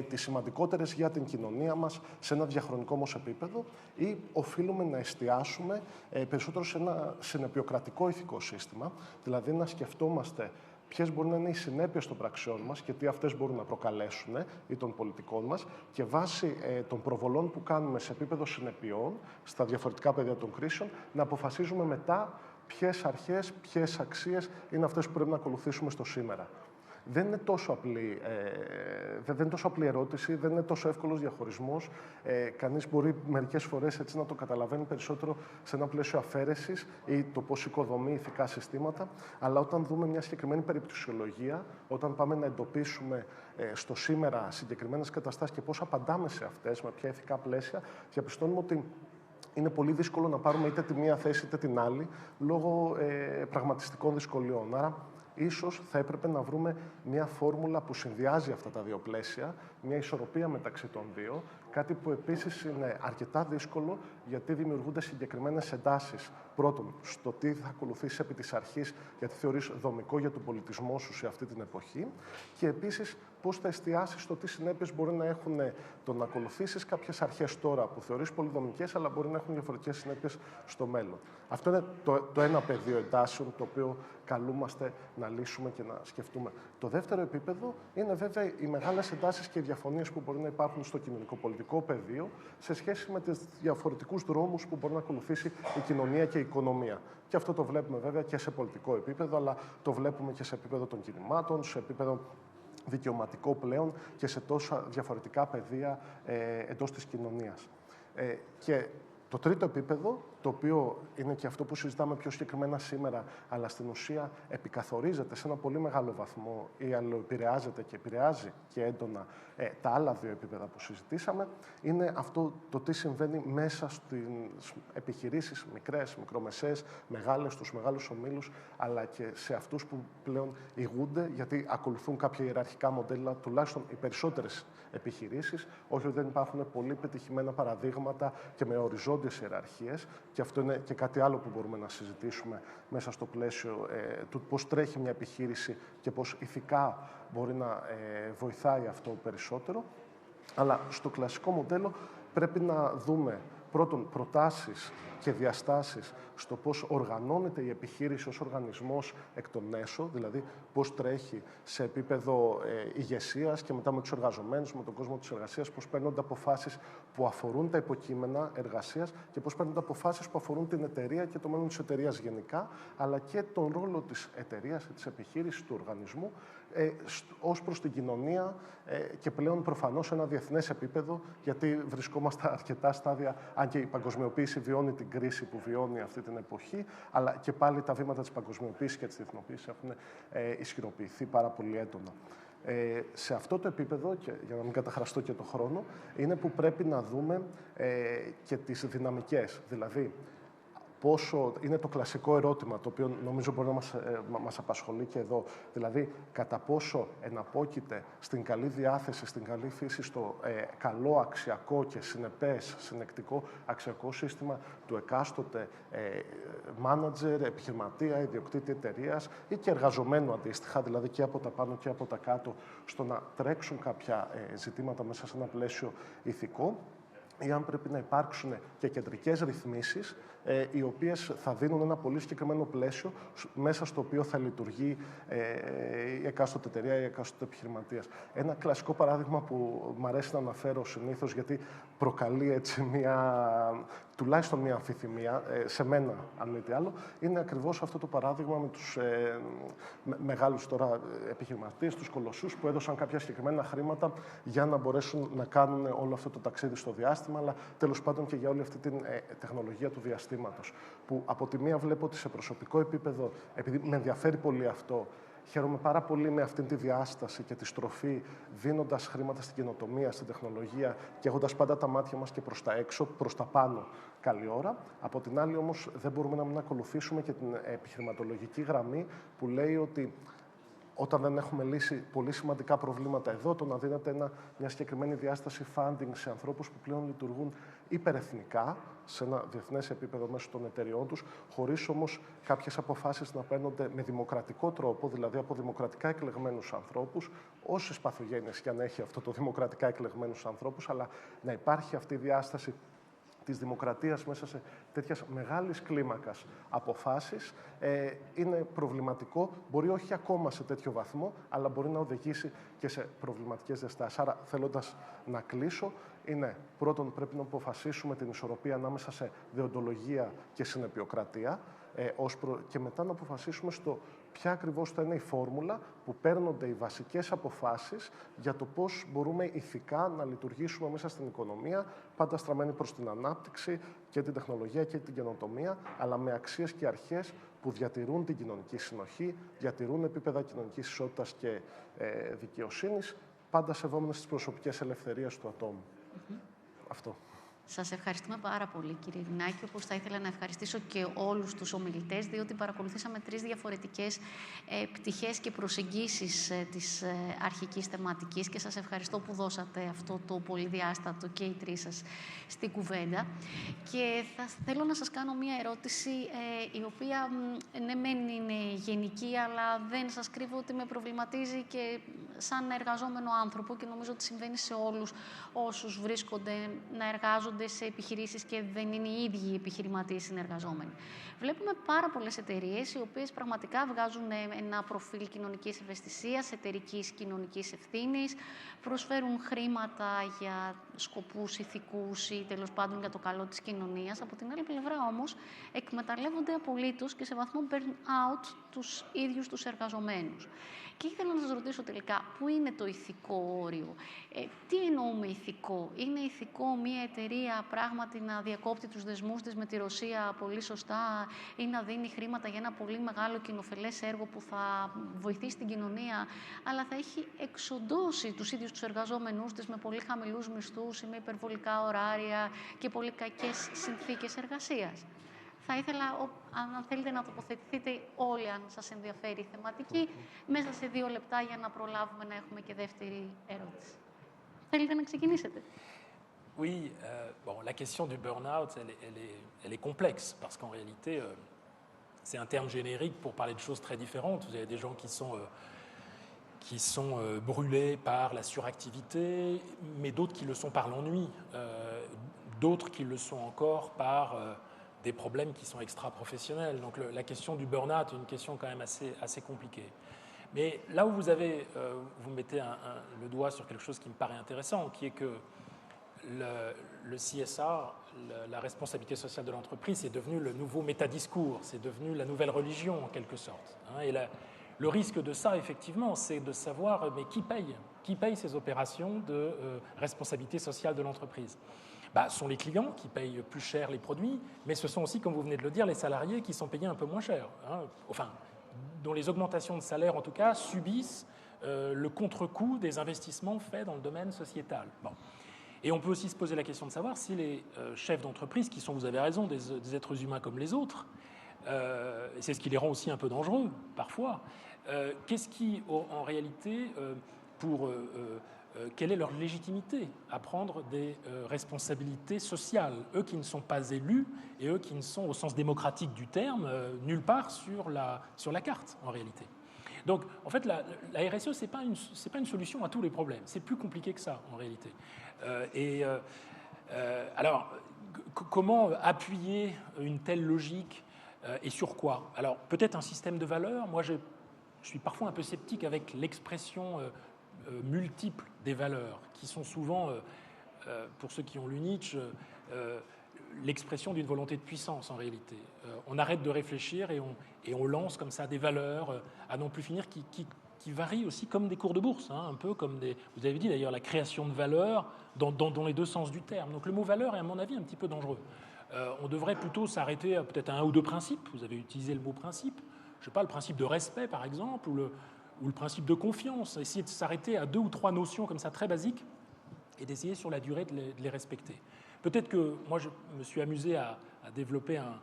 τις σημαντικότερες για την κοινωνία μας σε ένα διαχρονικό όμως επίπεδο, ή οφείλουμε να εστιάσουμε περισσότερο σε ένα συνεπιοκρατικό ηθικό σύστημα, δηλαδή να σκεφτόμαστε ποιες μπορεί να είναι οι συνέπειες των πραξιών μας και τι αυτές μπορούν να προκαλέσουν ή των πολιτικών μας, και βάσει των προβολών που κάνουμε σε επίπεδο συνεπειών στα διαφορετικά πεδία των κρίσεων, να αποφασίζουμε μετά ποιες αρχές, ποιες αξίες είναι αυτές που πρέπει να ακολουθήσουμε στο σήμερα. Δεν είναι τόσο απλή ερώτηση, δεν είναι τόσο εύκολος διαχωρισμός. Κανείς μπορεί μερικές φορές έτσι να το καταλαβαίνει περισσότερο σε ένα πλαίσιο αφαίρεσης ή το πώς οικοδομεί ηθικά συστήματα, αλλά όταν δούμε μια συγκεκριμένη περιπτωσιολογία, όταν πάμε να εντοπίσουμε στο σήμερα συγκεκριμένες καταστάσεις και πώς απαντάμε σε αυτές, με ποια ηθικά πλαίσια, διαπιστώνουμε ότι είναι πολύ δύσκολο να πάρουμε είτε τη μία θέση είτε την άλλη, λόγω πραγματιστικών δυσκολιών. Άρα, Ίσως θα έπρεπε να βρούμε μια φόρμουλα που συνδυάζει αυτά τα δύο πλαίσια, μια ισορροπία μεταξύ των δύο, κάτι που επίσης είναι αρκετά δύσκολο, γιατί δημιουργούνται συγκεκριμένες εντάσεις. Πρώτον, στο τι θα ακολουθήσει επί της αρχής, γιατί θεωρείς δομικό για τον πολιτισμό σου σε αυτή την εποχή, και επίσης πώς θα εστιάσεις στο τι συνέπειες μπορεί να έχουν το να ακολουθήσεις κάποιες αρχές τώρα που θεωρείς πολυδομικές, αλλά μπορεί να έχουν διαφορετικές συνέπειες στο μέλλον. Αυτό είναι το ένα πεδίο εντάσεων, το οποίο καλούμαστε να λύσουμε και να σκεφτούμε. Το δεύτερο επίπεδο είναι βέβαια οι μεγάλες εντάσεις και οι διαφωνίες που μπορεί να υπάρχουν στο κοινωνικοπολιτικό πεδίο σε σχέση με τους διαφορετικούς δρόμους που μπορεί να ακολουθήσει η κοινωνία και η οικονομία. Και αυτό το βλέπουμε βέβαια και σε πολιτικό επίπεδο, αλλά το βλέπουμε και σε επίπεδο των κινημάτων, σε επίπεδο δικαιωματικό πλέον και σε τόσα διαφορετικά πεδία εντός της κοινωνίας. Και το τρίτο επίπεδο, το οποίο είναι και αυτό που συζητάμε πιο συγκεκριμένα σήμερα, αλλά στην ουσία επικαθορίζεται σε ένα πολύ μεγάλο βαθμό ή αλληλοεπηρεάζεται και επηρεάζει και έντονα τα άλλα δύο επίπεδα που συζητήσαμε, είναι αυτό το τι συμβαίνει μέσα στις επιχειρήσεις, μικρές, μικρομεσαίες, μεγάλες, στους μεγάλους ομίλους, αλλά και σε αυτούς που πλέον ηγούνται, γιατί ακολουθούν κάποια ιεραρχικά μοντέλα, τουλάχιστον οι περισσότερες επιχειρήσεις, όχι ότι δεν υπάρχουν πολύ πετυχημένα παραδείγματα και με οριζόντιες ιεραρχίες, και αυτό είναι και κάτι άλλο που μπορούμε να συζητήσουμε μέσα στο πλαίσιο του πώς τρέχει μια επιχείρηση και πώς ηθικά μπορεί να βοηθάει αυτό περισσότερο. Αλλά στο κλασικό μοντέλο πρέπει να δούμε πρώτον προτάσεις και διαστάσεις στο πώς οργανώνεται η επιχείρηση ως οργανισμός εκ των έσω, δηλαδή πώς τρέχει σε επίπεδο ηγεσίας και μετά με τους εργαζομένους, με τον κόσμο της εργασίας, πώς παίρνονται αποφάσεις που αφορούν τα υποκείμενα εργασίας και πώς παίρνονται αποφάσεις που αφορούν την εταιρεία και το μέλλον της εταιρείας γενικά, αλλά και τον ρόλο της εταιρείας, της επιχείρησης, του οργανισμού, ως προς την κοινωνία και πλέον προφανώς σε ένα διεθνές επίπεδο, γιατί βρισκόμαστε αρκετά στάδια, αν και η παγκοσμιοποίηση βιώνει την κρίση που βιώνει αυτή την εποχή, αλλά και πάλι τα βήματα της παγκοσμιοποίησης και της διεθνοποίησης έχουν ισχυροποιηθεί πάρα πολύ έντονα. Σε αυτό το επίπεδο, και για να μην καταχραστώ και το χρόνο, είναι που πρέπει να δούμε και τις δυναμικές. Δηλαδή, πόσο είναι το κλασικό ερώτημα, το οποίο νομίζω μπορεί να μας απασχολεί και εδώ. Δηλαδή, κατά πόσο εναπόκειται στην καλή διάθεση, στην καλή φύση, στο καλό αξιακό και συνεπές, συνεκτικό αξιακό σύστημα του εκάστοτε μάνατζερ, επιχειρηματία, ιδιοκτήτη εταιρείας ή και εργαζομένου αντίστοιχα, δηλαδή και από τα πάνω και από τα κάτω, στο να τρέξουν κάποια ζητήματα μέσα σε ένα πλαίσιο ηθικό, ή αν πρέπει να υπάρξουν και κεντρικές ρυθμίσεις, οι οποίες θα δίνουν ένα πολύ συγκεκριμένο πλαίσιο μέσα στο οποίο θα λειτουργεί η εκάστοτε εταιρεία ή η εκάστοτε επιχειρηματίας. Ένα κλασικό παράδειγμα που μου αρέσει να αναφέρω συνήθως, γιατί προκαλεί έτσι τουλάχιστον μια αμφιθυμία, σε μένα αν μη τι άλλο, είναι ακριβώς αυτό το παράδειγμα με τους μεγάλους τώρα επιχειρηματίες, τους κολοσσούς, που έδωσαν κάποια συγκεκριμένα χρήματα για να μπορέσουν να κάνουν όλο αυτό το ταξίδι στο διάστημα, αλλά τέλος πάντων και για όλη αυτή την τεχνολογία του διαστήματος. Που από τη μία βλέπω ότι σε προσωπικό επίπεδο, επειδή με ενδιαφέρει πολύ αυτό, χαίρομαι πάρα πολύ με αυτή τη διάσταση και τη στροφή, δίνοντας χρήματα στην καινοτομία, στην τεχνολογία και έχοντας πάντα τα μάτια μας και προς τα έξω, προς τα πάνω, καλή ώρα. Από την άλλη όμως δεν μπορούμε να μην ακολουθήσουμε και την επιχειρηματολογική γραμμή που λέει ότι όταν δεν έχουμε λύσει πολύ σημαντικά προβλήματα εδώ, το να δίνεται μια συγκεκριμένη διάσταση funding σε ανθρώπους που πλέον λειτουργούν υπερεθνικά, σε ένα διεθνές επίπεδο μέσω των εταιριών τους, χωρίς όμως κάποιες αποφάσεις να παίρνονται με δημοκρατικό τρόπο, δηλαδή από δημοκρατικά εκλεγμένους ανθρώπους, όσες παθογένειες και αν έχει αυτό το δημοκρατικά εκλεγμένους ανθρώπους, αλλά να υπάρχει αυτή η διάσταση της δημοκρατίας μέσα σε τέτοιας μεγάλης κλίμακας αποφάσεις, είναι προβληματικό. Μπορεί όχι ακόμα σε τέτοιο βαθμό, αλλά μπορεί να οδηγήσει και σε προβληματικές διαστάσεις. Άρα, θέλοντας να κλείσω, είναι πρώτον πρέπει να αποφασίσουμε την ισορροπία ανάμεσα σε δεοντολογία και συνεπιοκρατία, και μετά να αποφασίσουμε στο ποια ακριβώς θα είναι η φόρμουλα που παίρνονται οι βασικές αποφάσεις για το πώς μπορούμε ηθικά να λειτουργήσουμε μέσα στην οικονομία, πάντα στραμμένοι προς την ανάπτυξη και την τεχνολογία και την καινοτομία, αλλά με αξίες και αρχές που διατηρούν την κοινωνική συνοχή, διατηρούν επίπεδα κοινωνικής ισότητας και δικαιοσύνης, πάντα σεβόμενες τις προσωπικές ελευθερίες του ατόμου. Αυτό. Σας ευχαριστούμε πάρα πολύ, κύριε Ειρηνάκη, όπως θα ήθελα να ευχαριστήσω και όλους τους ομιλητές, διότι παρακολουθήσαμε 3 διαφορετικές πτυχές και προσεγγίσεις της αρχικής θεματικής και σας ευχαριστώ που δώσατε αυτό το πολυδιάστατο και οι 3 σας στην κουβέντα. Και θέλω να σας κάνω μία ερώτηση, η οποία ναι μεν είναι γενική, αλλά δεν σας κρύβω ότι με προβληματίζει και σαν εργαζόμενο άνθρωπο και νομίζω ότι συμβαίνει σε όλους όσους βρίσκονται να εργάζονται σε επιχειρήσεις και δεν είναι οι ίδιοι οι επιχειρηματίες συνεργαζόμενοι. Βλέπουμε πάρα πολλές εταιρείες οι οποίες πραγματικά βγάζουν ένα προφίλ κοινωνικής ευαισθησίας, εταιρικής κοινωνικής ευθύνης, προσφέρουν χρήματα για σκοπούς ηθικούς ή τέλος πάντων για το καλό της κοινωνίας. Από την άλλη πλευρά όμως εκμεταλλεύονται απολύτως και σε βαθμό burn-out τους ίδιους τους εργαζομένους. Και ήθελα να σας ρωτήσω τελικά, πού είναι το ηθικό όριο? Τι εννοούμε ηθικό? Είναι ηθικό μια εταιρεία πράγματι να διακόπτει τους δεσμούς της με τη Ρωσία πολύ σωστά ή να δίνει χρήματα για ένα πολύ μεγάλο κοινοφελές έργο που θα βοηθήσει την κοινωνία, αλλά θα έχει εξοντώσει τους ίδιους τους εργαζόμενούς της με πολύ χαμηλούς μισθούς ή με υπερβολικά ωράρια και πολύ κακές συνθήκες εργασίας? Θα ήθελα, αν θέλετε, να τοποθετηθείτε όλοι, αν σας ενδιαφέρει η θεματική, μέσα σε 2 λεπτά για να προλάβουμε να έχουμε και δεύτερη ερώτηση. Θέλετε να ξεκινήσετε? Oui, bon, la question du burn-out, elle est complexe, parce qu'en réalité, c'est un terme générique pour parler de choses très différentes. Vous avez des gens qui sont brûlés par la suractivité, mais d'autres qui le sont par l'ennui, d'autres qui le sont encore par des problèmes qui sont extra-professionnels. Donc la question du burn-out est une question quand même assez compliquée. Mais là où vous mettez le doigt sur quelque chose qui me paraît intéressant, qui est que le CSR, la responsabilité sociale de l'entreprise, c'est devenu le nouveau métadiscours, c'est devenu la nouvelle religion en quelque sorte. Et le risque de ça, effectivement, c'est de savoir mais qui paye ces opérations de responsabilité sociale de l'entreprise. Ce sont les clients qui payent plus cher les produits, mais ce sont aussi, comme vous venez de le dire, les salariés qui sont payés un peu moins cher, enfin, dont les augmentations de salaire, en tout cas, subissent le contre-coup des investissements faits dans le domaine sociétal. Bon. Et on peut aussi se poser la question de savoir si les chefs d'entreprise, qui sont, vous avez raison, des êtres humains comme les autres, c'est ce qui les rend aussi un peu dangereux, parfois, qu'est-ce qui, en réalité, quelle est leur légitimité à prendre des responsabilités sociales, eux qui ne sont pas élus et eux qui ne sont, au sens démocratique du terme, nulle part sur la carte, en réalité. Donc, en fait, la RSE, c'est pas une solution à tous les problèmes. C'est plus compliqué que ça, en réalité. Alors, comment appuyer une telle logique et sur quoi? Alors, peut-être un système de valeurs. Moi, je suis parfois un peu sceptique avec l'expression multiple des valeurs, qui sont souvent, pour ceux qui ont lu Nietzsche, l'expression d'une volonté de puissance en réalité. On arrête de réfléchir et on lance comme ça des valeurs à n'en plus finir qui varient aussi comme des cours de bourse, un peu comme vous avez dit d'ailleurs la création de valeurs dans les 2 sens du terme. Donc le mot valeur est à mon avis un petit peu dangereux. On devrait plutôt s'arrêter à peut-être à 1 ou 2 principes. Vous avez utilisé le mot principe. Je sais pas, le principe de respect par exemple, ou le principe de confiance. Essayer de s'arrêter à 2 ou 3 notions comme ça très basiques et d'essayer sur la durée de les respecter. Peut-être que moi je me suis amusé à développer un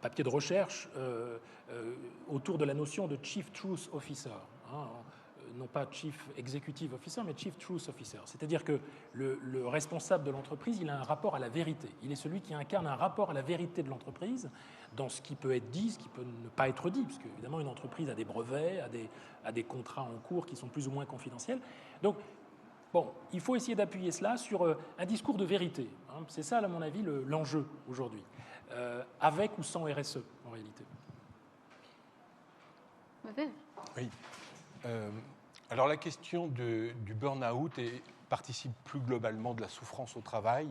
papier de recherche autour de la notion de Chief Truth Officer. Non pas Chief Executive Officer, mais Chief Truth Officer. C'est-à-dire que le responsable de l'entreprise, il a un rapport à la vérité. Il est celui qui incarne un rapport à la vérité de l'entreprise dans ce qui peut être dit, ce qui peut ne pas être dit, parce qu'évidemment, une entreprise a des brevets, a des contrats en cours qui sont plus ou moins confidentiels. Donc, bon, il faut essayer d'appuyer cela sur un discours de vérité. C'est ça, à mon avis, l'enjeu aujourd'hui, avec ou sans RSE, en réalité. Oui. Alors la question du burn-out participe plus globalement de la souffrance au travail.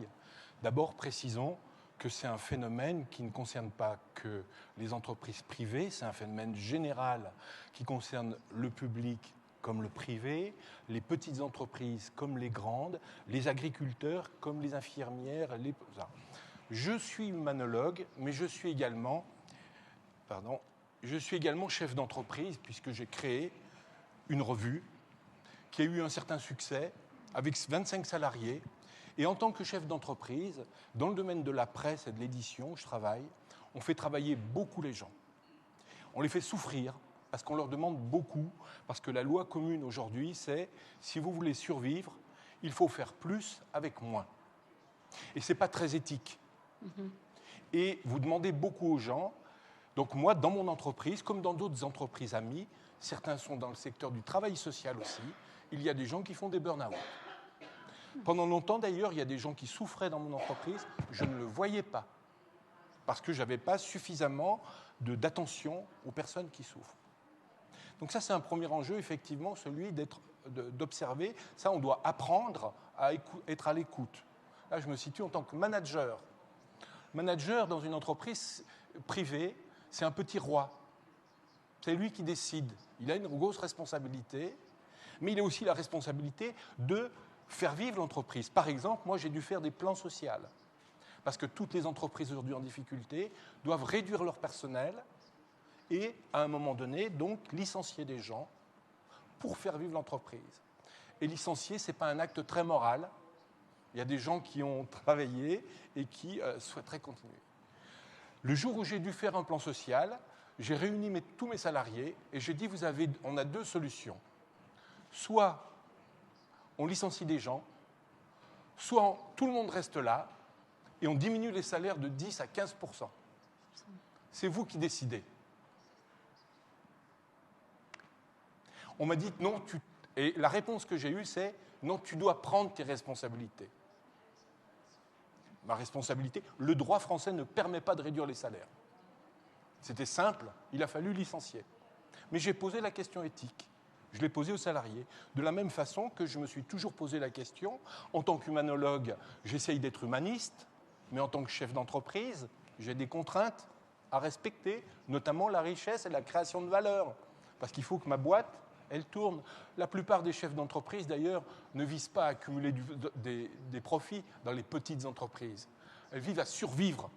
D'abord, précisons que c'est un phénomène qui ne concerne pas que les entreprises privées, c'est un phénomène général qui concerne le public comme le privé, les petites entreprises comme les grandes, les agriculteurs comme les infirmières. Je suis humanologue, mais je suis également chef d'entreprise puisque j'ai créé une revue qui a eu un certain succès avec 25 salariés Et en tant que chef d'entreprise, dans le domaine de la presse et de l'édition, je travaille, on fait travailler beaucoup les gens. On les fait souffrir parce qu'on leur demande beaucoup, parce que la loi commune aujourd'hui, c'est si vous voulez survivre, il faut faire plus avec moins. Et ce n'est pas très éthique. Et vous demandez beaucoup aux gens. Donc moi, dans mon entreprise, comme dans d'autres entreprises amies, certains sont dans le secteur du travail social aussi, il y a des gens qui font des burn-out. Pendant longtemps, d'ailleurs, il y a des gens qui souffraient dans mon entreprise, je ne le voyais pas, parce que je n'avais pas suffisamment d'attention aux personnes qui souffrent. Donc ça, c'est un premier enjeu, effectivement, celui d'observer. Ça, on doit apprendre à être à l'écoute. Là, je me situe en tant que manager. Manager dans une entreprise privée, c'est un petit roi. C'est lui qui décide. Il a une grosse responsabilité, mais il a aussi la responsabilité de faire vivre l'entreprise. Par exemple, moi, j'ai dû faire des plans sociaux, parce que toutes les entreprises aujourd'hui en difficulté doivent réduire leur personnel et, à un moment donné, donc, licencier des gens pour faire vivre l'entreprise. Et licencier, ce n'est pas un acte très moral. Il y a des gens qui ont travaillé et qui souhaiteraient continuer. Le jour où j'ai dû faire un plan social, j'ai réuni tous mes salariés et j'ai dit, on a 2 solutions. Soit on licencie des gens, soit tout le monde reste là et on diminue les salaires de 10 à 15%. C'est vous qui décidez. On m'a dit non, et la réponse que j'ai eue, c'est non, tu dois prendre tes responsabilités. Ma responsabilité, le droit français ne permet pas de réduire les salaires. C'était simple, il a fallu licencier. Mais j'ai posé la question éthique. Je l'ai posée aux salariés. De la même façon que je me suis toujours posé la question, en tant qu'humanologue, j'essaye d'être humaniste, mais en tant que chef d'entreprise, j'ai des contraintes à respecter, notamment la richesse et la création de valeur. Parce qu'il faut que ma boîte, elle tourne. La plupart des chefs d'entreprise, d'ailleurs, ne visent pas à accumuler des profits dans les petites entreprises. Elles vivent à survivre.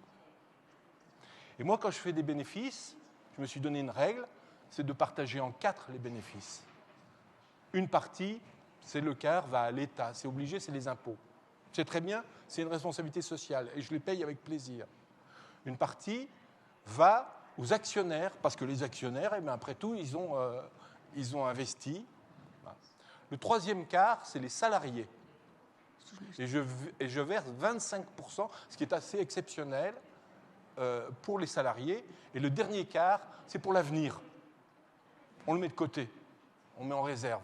Et moi, quand je fais des bénéfices, je me suis donné une règle, c'est de partager en 4 les bénéfices. Une partie, c'est le quart, va à l'État. C'est obligé, c'est les impôts. C'est très bien, c'est une responsabilité sociale et je les paye avec plaisir. Une partie va aux actionnaires, parce que les actionnaires, eh bien, après tout, ils ont investi. Le 3e quart, c'est les salariés. Et je verse 25%, ce qui est assez exceptionnel pour les salariés. Et le dernier quart, c'est pour l'avenir. On le met de côté, on met en réserve.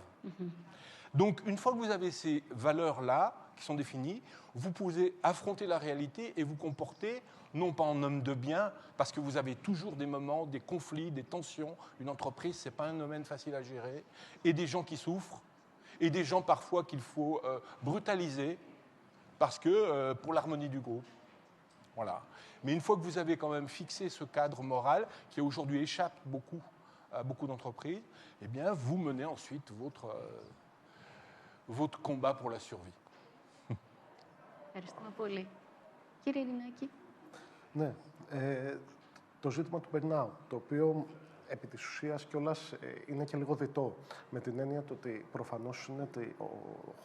Donc, une fois que vous avez ces valeurs-là, qui sont définies, vous pouvez affronter la réalité et vous comporter, non pas en homme de bien, parce que vous avez toujours des moments, des conflits, des tensions. Une entreprise, ce n'est pas un domaine facile à gérer. Et des gens qui souffrent, et des gens parfois qu'il faut brutaliser, parce que pour l'harmonie du groupe. Voilà. Mais une fois que vous avez quand même fixé ce cadre moral, qui aujourd'hui échappe à beaucoup d'entreprises, eh bien, vous menez ensuite votre combat pour la survie. Ευχαριστούμε πολύ. Κύριε Ειρηνάκη. Ναι, το ζήτημα του burnout, το οποίο επί της ουσίας κιόλας είναι και λίγο διτό, με την έννοια του ότι προφανώς είναι ο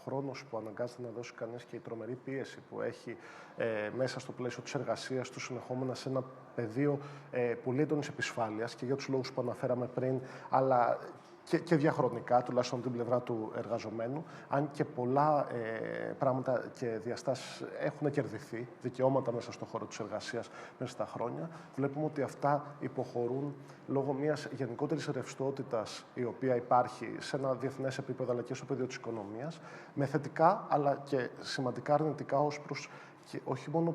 χρόνος που αναγκάζεται να δώσει κανείς και η τρομερή πίεση που έχει μέσα στο πλαίσιο της εργασίας του συνεχόμενα σε ένα πεδίο πολύ έντονης επισφάλειας και για τους λόγους που αναφέραμε πριν, αλλά και διαχρονικά, τουλάχιστον την πλευρά του εργαζομένου, αν και πολλά πράγματα και διαστάσεις έχουν κερδιθεί, δικαιώματα μέσα στον χώρο της εργασίας μέσα στα χρόνια, βλέπουμε ότι αυτά υποχωρούν λόγω μιας γενικότερης ρευστότητας η οποία υπάρχει σε ένα διεθνές επίπεδο αλλά και στο πεδίο της οικονομίας, με θετικά αλλά και σημαντικά αρνητικά ως προς και όχι μόνο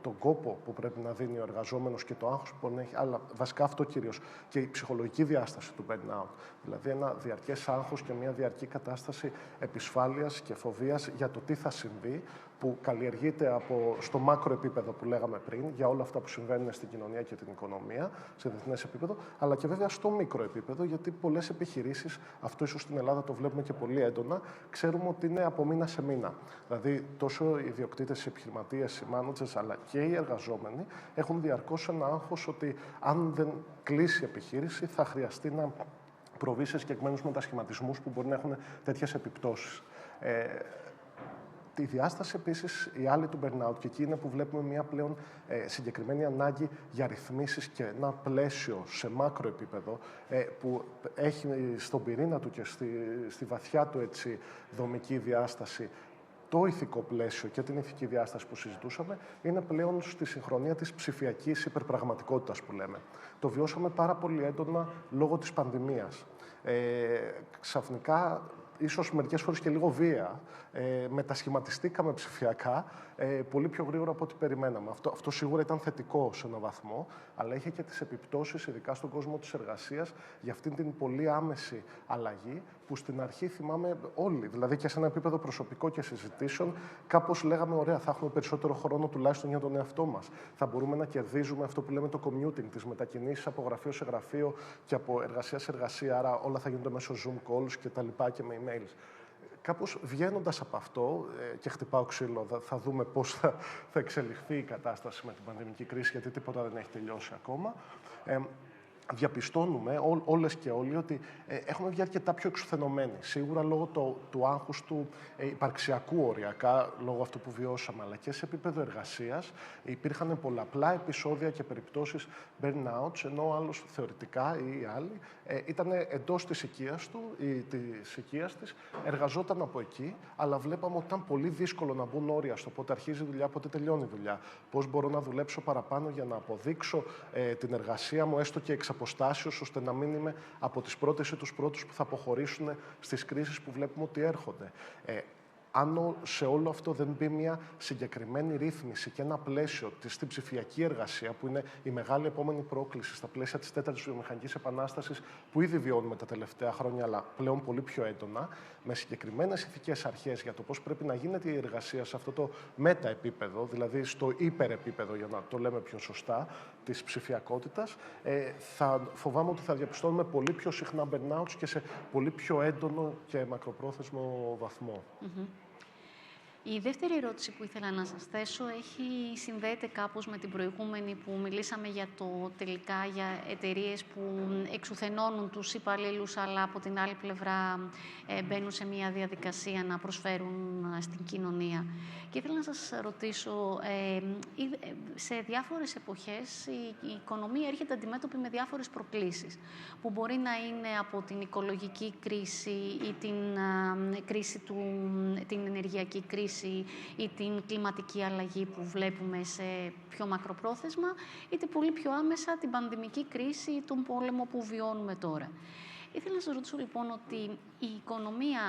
τον κόπο που πρέπει να δίνει ο εργαζόμενος και το άγχος που μπορεί να έχει, αλλά βασικά αυτό κυρίως, και η ψυχολογική διάσταση του burnout. Δηλαδή ένα διαρκές άγχος και μια διαρκή κατάσταση επισφάλειας και φοβίας για το τι θα συμβεί, που καλλιεργείται στο μάκρο επίπεδο που λέγαμε πριν, για όλα αυτά που συμβαίνουν στην κοινωνία και την οικονομία, σε διεθνές επίπεδο, αλλά και βέβαια στο μικρό επίπεδο, γιατί πολλές επιχειρήσεις, αυτό ίσως στην Ελλάδα το βλέπουμε και πολύ έντονα, ξέρουμε ότι είναι από μήνα σε μήνα. Δηλαδή, τόσο οι ιδιοκτήτες, οι επιχειρηματίες, οι managers, αλλά και οι εργαζόμενοι έχουν διαρκώς ένα άγχος ότι αν δεν κλείσει η επιχείρηση, θα χρειαστεί να προβεί σε συγκεκριμένους μετασχηματισμούς που μπορεί να έχουν τέτοιες επιπτώσεις. Τη διάσταση επίσης, η άλλη του burnout, και εκεί είναι που βλέπουμε μια πλέον συγκεκριμένη ανάγκη για ρυθμίσεις και ένα πλαίσιο σε μάκρο επίπεδο που έχει στον πυρήνα του και στη βαθιά του έτσι, δομική διάσταση το ηθικό πλαίσιο και την ηθική διάσταση που συζητούσαμε, είναι πλέον στη συγχρονία της ψηφιακής υπερπραγματικότητας που λέμε. Το βιώσαμε πάρα πολύ έντονα λόγω της πανδημίας. Ξαφνικά, ίσως μερικές φορές και λίγο βία, μετασχηματιστήκαμε ψηφιακά πολύ πιο γρήγορα από ό,τι περιμέναμε. Αυτό σίγουρα ήταν θετικό σε έναν βαθμό, αλλά είχε και τις επιπτώσεις, ειδικά στον κόσμο της εργασίας, για αυτήν την πολύ άμεση αλλαγή που στην αρχή θυμάμαι όλοι, δηλαδή και σε ένα επίπεδο προσωπικό και συζητήσεων, κάπως λέγαμε: ωραία, θα έχουμε περισσότερο χρόνο τουλάχιστον για τον εαυτό μας. Θα μπορούμε να κερδίζουμε αυτό που λέμε το commuting, τις μετακινήσεις από γραφείο σε γραφείο και από εργασία σε εργασία, άρα όλα θα γίνονται μέσω Zoom calls και τα λοιπά και με emails. Κάπως βγαίνοντας από αυτό, και χτυπάω ξύλο, θα δούμε πώς θα εξελιχθεί η κατάσταση με την πανδημική κρίση, γιατί τίποτα δεν έχει τελειώσει ακόμα. Διαπιστώνουμε όλες και όλοι ότι έχουμε βγει αρκετά πιο εξουθενωμένοι. Σίγουρα λόγω του άγχους του υπαρξιακού οριακά, λόγω αυτού που βιώσαμε, αλλά και σε επίπεδο εργασίας υπήρχαν πολλαπλά επεισόδια και περιπτώσεις burnouts, ενώ ο άλλος θεωρητικά ή οι άλλοι ήταν εντός της οικίας του ή της οικίας της, εργαζόταν από εκεί, αλλά βλέπαμε ότι ήταν πολύ δύσκολο να μπουν όρια στο πότε αρχίζει η δουλειά, πότε τελειώνει η δουλειά. Πώς μπορώ να δουλέψω παραπάνω για να αποδείξω την εργασία μου, έστω και εξ αποστάσεως, ώστε να μην είμαι από τις πρώτες ή τους πρώτους που θα αποχωρήσουν στις κρίσεις που βλέπουμε ότι έρχονται. Αν σε όλο αυτό δεν μπει μια συγκεκριμένη ρύθμιση και ένα πλαίσιο στην ψηφιακή εργασία, που είναι η μεγάλη επόμενη πρόκληση στα πλαίσια της τέταρτης βιομηχανικής επανάστασης, που ήδη βιώνουμε τα τελευταία χρόνια, αλλά πλέον πολύ πιο έντονα, με συγκεκριμένες ηθικές αρχές για το πώς πρέπει να γίνεται η εργασία σε αυτό το μεταεπίπεδο, δηλαδή στο υπερεπίπεδο, για να το λέμε πιο σωστά, της ψηφιακότητας, φοβάμαι ότι θα διαπιστώνουμε πολύ πιο συχνά burnouts και σε πολύ πιο έντονο και μακροπρόθεσμο βαθμό. Η δεύτερη ερώτηση που ήθελα να σας θέσω συνδέεται κάπως με την προηγούμενη που μιλήσαμε για το τελικά για εταιρείες που εξουθενώνουν τους υπαλλήλους, αλλά από την άλλη πλευρά μπαίνουν σε μια διαδικασία να προσφέρουν στην κοινωνία. Και ήθελα να σας ρωτήσω, σε διάφορες εποχές η οικονομία έρχεται αντιμέτωπη με διάφορες προκλήσεις, που μπορεί να είναι από την οικολογική κρίση ή την ενεργειακή κρίση ή την κλιματική αλλαγή που βλέπουμε σε πιο μακροπρόθεσμα, είτε πολύ πιο άμεσα την πανδημική κρίση ή τον πόλεμο που βιώνουμε τώρα. Ήθελα να σας ρωτήσω λοιπόν ότι η οικονομία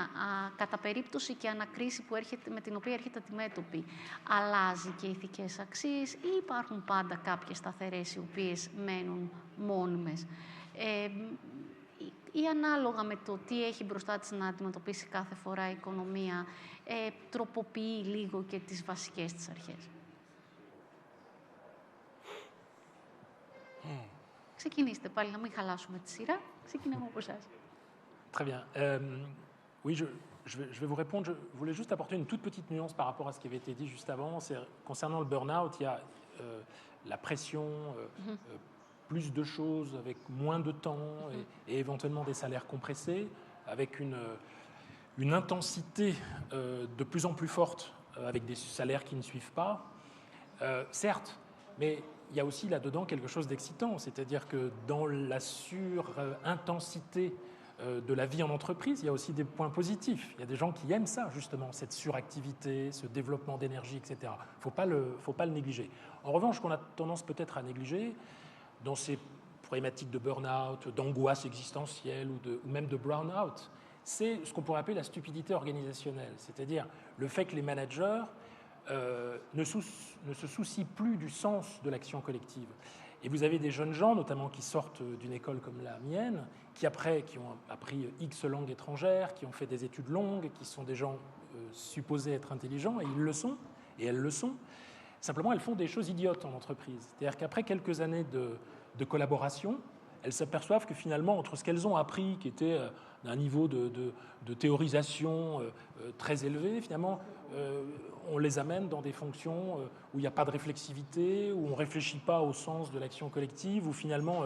κατά περίπτωση και ανακρίση με την οποία έρχεται αντιμέτωπη αλλάζει και ηθικές αξίες ή υπάρχουν πάντα κάποιες σταθερές οι οποίες μένουν μόνιμες, ή ανάλογα με το τι έχει μπροστά της να αντιμετωπίσει κάθε φορά η οικονομία, τροποποιεί λίγο και τις βασικές της αρχές. Ξεκινήστε πάλι, να μην χαλάσουμε τη σειρά. Ξεκινάμε από εσάς. Très bien. Oui, je vais vous répondre. Je voulais juste apporter une toute petite nuance par rapport à ce qui avait été dit juste avant. Concernant le burn-out, il y a la pression, plus de choses avec moins de temps et éventuellement des salaires compressés, avec une intensité de plus en plus forte avec des salaires qui ne suivent pas. Certes, mais il y a aussi là-dedans quelque chose d'excitant, c'est-à-dire que dans la surintensité de la vie en entreprise, il y a aussi des points positifs. Il y a des gens qui aiment ça, justement, cette suractivité, ce développement d'énergie, etc. Faut pas le négliger. En revanche, ce qu'on a tendance peut-être à négliger, dans ces problématiques de burn-out, d'angoisse existentielle ou même de brown-out, c'est ce qu'on pourrait appeler la stupidité organisationnelle, c'est-à-dire le fait que les managers ne se soucient plus du sens de l'action collective. Et vous avez des jeunes gens, notamment qui sortent d'une école comme la mienne, qui ont appris X langues étrangères, qui ont fait des études longues, qui sont des gens supposés être intelligents, et ils le sont, et elles le sont. Simplement, elles font des choses idiotes en entreprise. C'est-à-dire qu'après quelques années de collaboration, elles s'aperçoivent que finalement, entre ce qu'elles ont appris, qui était d'un niveau de théorisation très élevé, finalement, on les amène dans des fonctions où il n'y a pas de réflexivité, où on ne réfléchit pas au sens de l'action collective, où finalement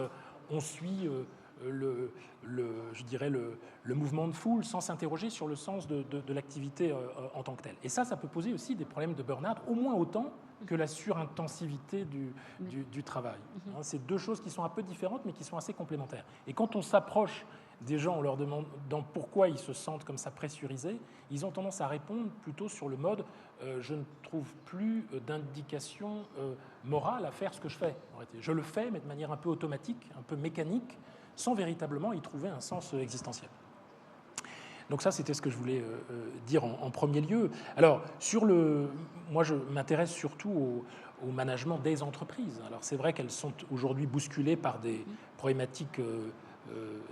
on suit je dirais le mouvement de foule sans s'interroger sur le sens de l'activité en tant que telle. Et ça peut poser aussi des problèmes de burn-out, au moins autant que la surintensivité du travail. Hein, c'est deux choses qui sont un peu différentes, mais qui sont assez complémentaires. Et quand on s'approche des gens en leur demandant pourquoi ils se sentent comme ça pressurisés, ils ont tendance à répondre plutôt sur le mode je ne trouve plus d'indication morale à faire ce que je fais. Je le fais, mais de manière un peu automatique, un peu mécanique, sans véritablement y trouver un sens existentiel. Donc ça, c'était ce que je voulais dire en premier lieu. Alors, moi, je m'intéresse surtout au management des entreprises. Alors, c'est vrai qu'elles sont aujourd'hui bousculées par des problématiques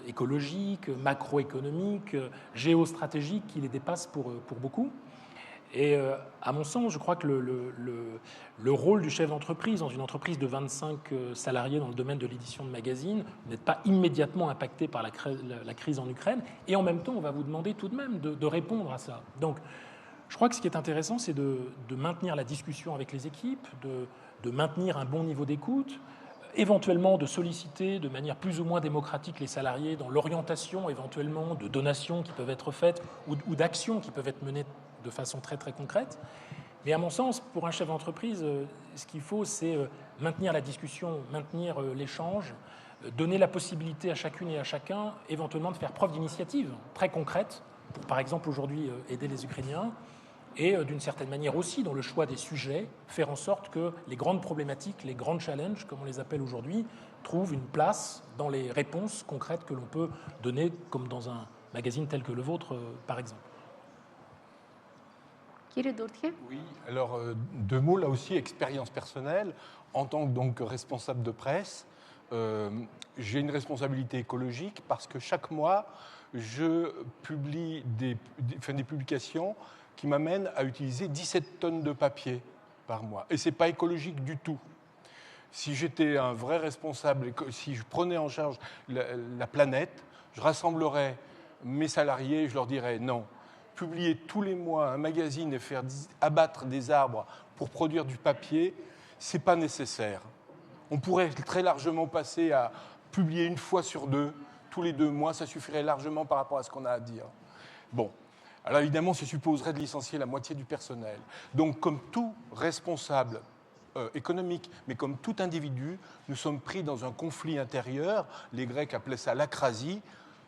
écologiques, macroéconomiques, géostratégiques qui les dépassent pour beaucoup. Et à mon sens, je crois que le rôle du chef d'entreprise dans une entreprise de 25 salariés dans le domaine de l'édition de magazines n'est pas immédiatement impacté par la crise en Ukraine. Et en même temps, on va vous demander tout de même de répondre à ça. Donc, je crois que ce qui est intéressant, c'est de maintenir la discussion avec les équipes, de maintenir un bon niveau d'écoute, éventuellement de solliciter de manière plus ou moins démocratique les salariés dans l'orientation éventuellement de donations qui peuvent être faites ou d'actions qui peuvent être menées de façon très très concrète. Mais à mon sens, pour un chef d'entreprise, ce qu'il faut, c'est maintenir la discussion, maintenir l'échange, donner la possibilité à chacune et à chacun éventuellement de faire preuve d'initiative très concrète pour, par exemple, aujourd'hui aider les Ukrainiens et d'une certaine manière aussi, dans le choix des sujets, faire en sorte que les grandes problématiques, les grands challenges, comme on les appelle aujourd'hui, trouvent une place dans les réponses concrètes que l'on peut donner, comme dans un magazine tel que le vôtre, par exemple. Oui, alors deux mots là aussi, expérience personnelle. En tant que donc responsable de presse, j'ai une responsabilité écologique parce que chaque mois, je publie des publications qui m'amènent à utiliser 17 tonnes de papier par mois. Et ce n'est pas écologique du tout. Si j'étais un vrai responsable, si je prenais en charge la planète, je rassemblerais mes salariés et je leur dirais non. Publier tous les mois un magazine et faire abattre des arbres pour produire du papier, ce n'est pas nécessaire. On pourrait très largement passer à publier une fois sur deux, tous les 2 mois, ça suffirait largement par rapport à ce qu'on a à dire. Bon, alors évidemment, ça supposerait de licencier la moitié du personnel. Donc, comme tout responsable économique, mais comme tout individu, nous sommes pris dans un conflit intérieur. Les Grecs appelaient ça l'acrasie.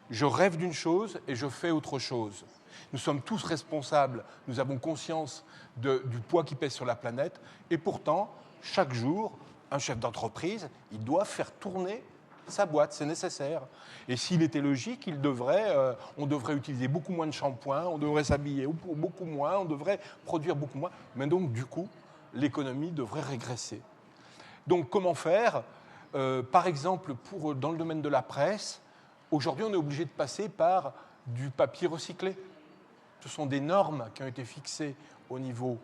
Je rêve d'une chose et je fais autre chose. Nous sommes tous responsables, nous avons conscience du poids qui pèse sur la planète, et pourtant, chaque jour, un chef d'entreprise, il doit faire tourner sa boîte, c'est nécessaire. Et s'il était logique, on devrait utiliser beaucoup moins de shampoing, on devrait s'habiller beaucoup moins, on devrait produire beaucoup moins, mais donc du coup, l'économie devrait régresser. Donc comment faire ? Par exemple, dans le domaine de la presse, aujourd'hui, on est obligé de passer par du papier recyclé. Ce sont des normes qui ont été fixées au niveau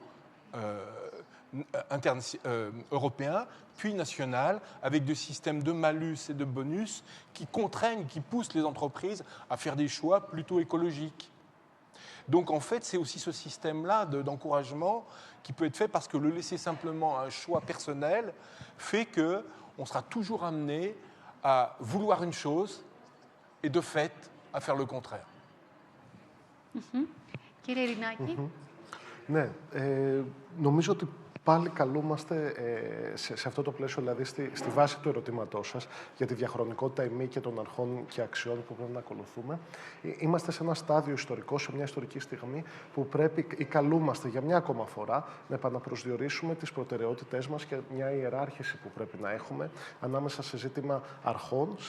européen, puis national, avec des systèmes de malus et de bonus qui contraignent, qui poussent les entreprises à faire des choix plutôt écologiques. Donc en fait, c'est aussi ce système-là d'encouragement qui peut être fait parce que le laisser simplement à un choix personnel fait qu'on sera toujours amené à vouloir une chose et de fait à faire le contraire. Κύριε Ειρηνάκη. Ναι, νομίζω ότι πάλι καλούμαστε σε αυτό το πλαίσιο, δηλαδή στη βάση του ερωτήματός σας για τη διαχρονικότητα ημί και των αρχών και αξιών που πρέπει να ακολουθούμε. Είμαστε σε ένα στάδιο ιστορικό, σε μια ιστορική στιγμή που πρέπει ή καλούμαστε για μια ακόμα φορά να επαναπροσδιορίσουμε τις προτεραιότητές μας και μια ιεράρχηση που πρέπει να έχουμε ανάμεσα σε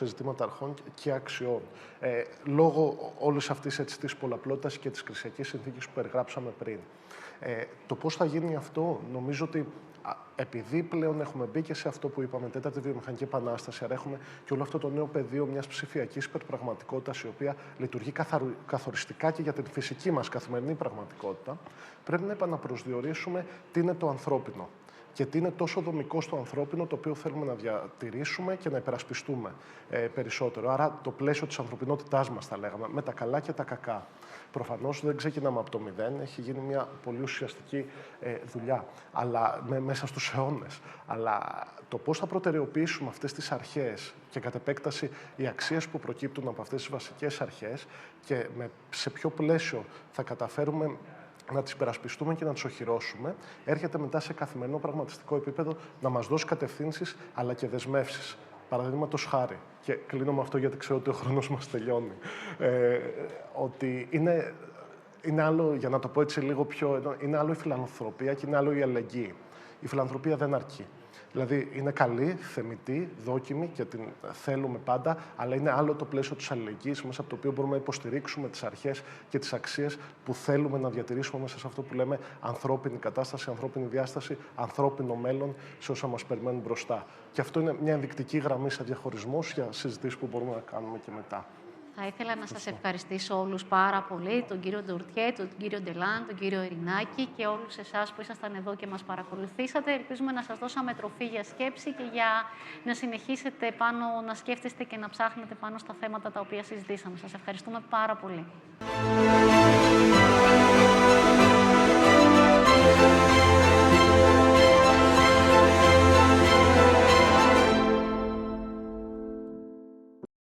ζητήματα αρχών και αξιών. Λόγω όλης αυτής της πολλαπλότητας και της κρισιακής συνθήκης που περιγράψαμε πριν. Το πώς θα γίνει αυτό, νομίζω ότι επειδή πλέον έχουμε μπει και σε αυτό που είπαμε, τέταρτη βιομηχανική επανάσταση, άρα έχουμε και όλο αυτό το νέο πεδίο μιας ψηφιακής υπερπραγματικότητας, η οποία λειτουργεί καθοριστικά και για την φυσική μας καθημερινή πραγματικότητα, πρέπει να επαναπροσδιορίσουμε τι είναι το ανθρώπινο και τι είναι τόσο δομικό στο ανθρώπινο, το οποίο θέλουμε να διατηρήσουμε και να υπερασπιστούμε περισσότερο. Άρα το πλαίσιο της ανθρωπινότητάς μας, θα λέγαμε, με τα καλά και τα κακά. Προφανώς δεν ξεκινάμε από το μηδέν, έχει γίνει μια πολύ ουσιαστική δουλειά μέσα στους αιώνες. Αλλά το πώς θα προτεραιοποιήσουμε αυτές τις αρχές και κατ' επέκταση οι αξίες που προκύπτουν από αυτές τις βασικές αρχές και σε ποιο πλαίσιο θα καταφέρουμε να τις υπερασπιστούμε και να τις οχυρώσουμε, έρχεται μετά σε καθημερινό πραγματιστικό επίπεδο να μας δώσει κατευθύνσεις αλλά και δεσμεύσεις. Παραδείγματος χάρη, και κλείνω με αυτό γιατί ξέρω ότι ο χρόνος μας τελειώνει, ότι είναι άλλο, για να το πω έτσι λίγο πιο, είναι άλλο η φιλανθρωπία και είναι άλλο η αλληλεγγύη. Η φιλανθρωπία δεν αρκεί. Δηλαδή, είναι καλή, θεμιτή, δόκιμη και την θέλουμε πάντα, αλλά είναι άλλο το πλαίσιο της αλληλεγγύης, μέσα από το οποίο μπορούμε να υποστηρίξουμε τις αρχές και τις αξίες που θέλουμε να διατηρήσουμε μέσα σε αυτό που λέμε ανθρώπινη κατάσταση, ανθρώπινη διάσταση, ανθρώπινο μέλλον σε όσα μας περιμένουν μπροστά. Και αυτό είναι μια ενδεικτική γραμμή σε διαχωρισμούς για συζητήσεις που μπορούμε να κάνουμε και μετά. Θα ήθελα να σας ευχαριστήσω όλους πάρα πολύ, τον κύριο Ντορτιέ, τον κύριο Ντελάν, τον κύριο Ειρηνάκη και όλους εσάς που ήσασταν εδώ και μας παρακολουθήσατε. Ελπίζουμε να σας δώσαμε τροφή για σκέψη και για να συνεχίσετε να σκέφτεστε και να ψάχνετε πάνω στα θέματα τα οποία συζητήσαμε. Σας ευχαριστούμε πάρα πολύ.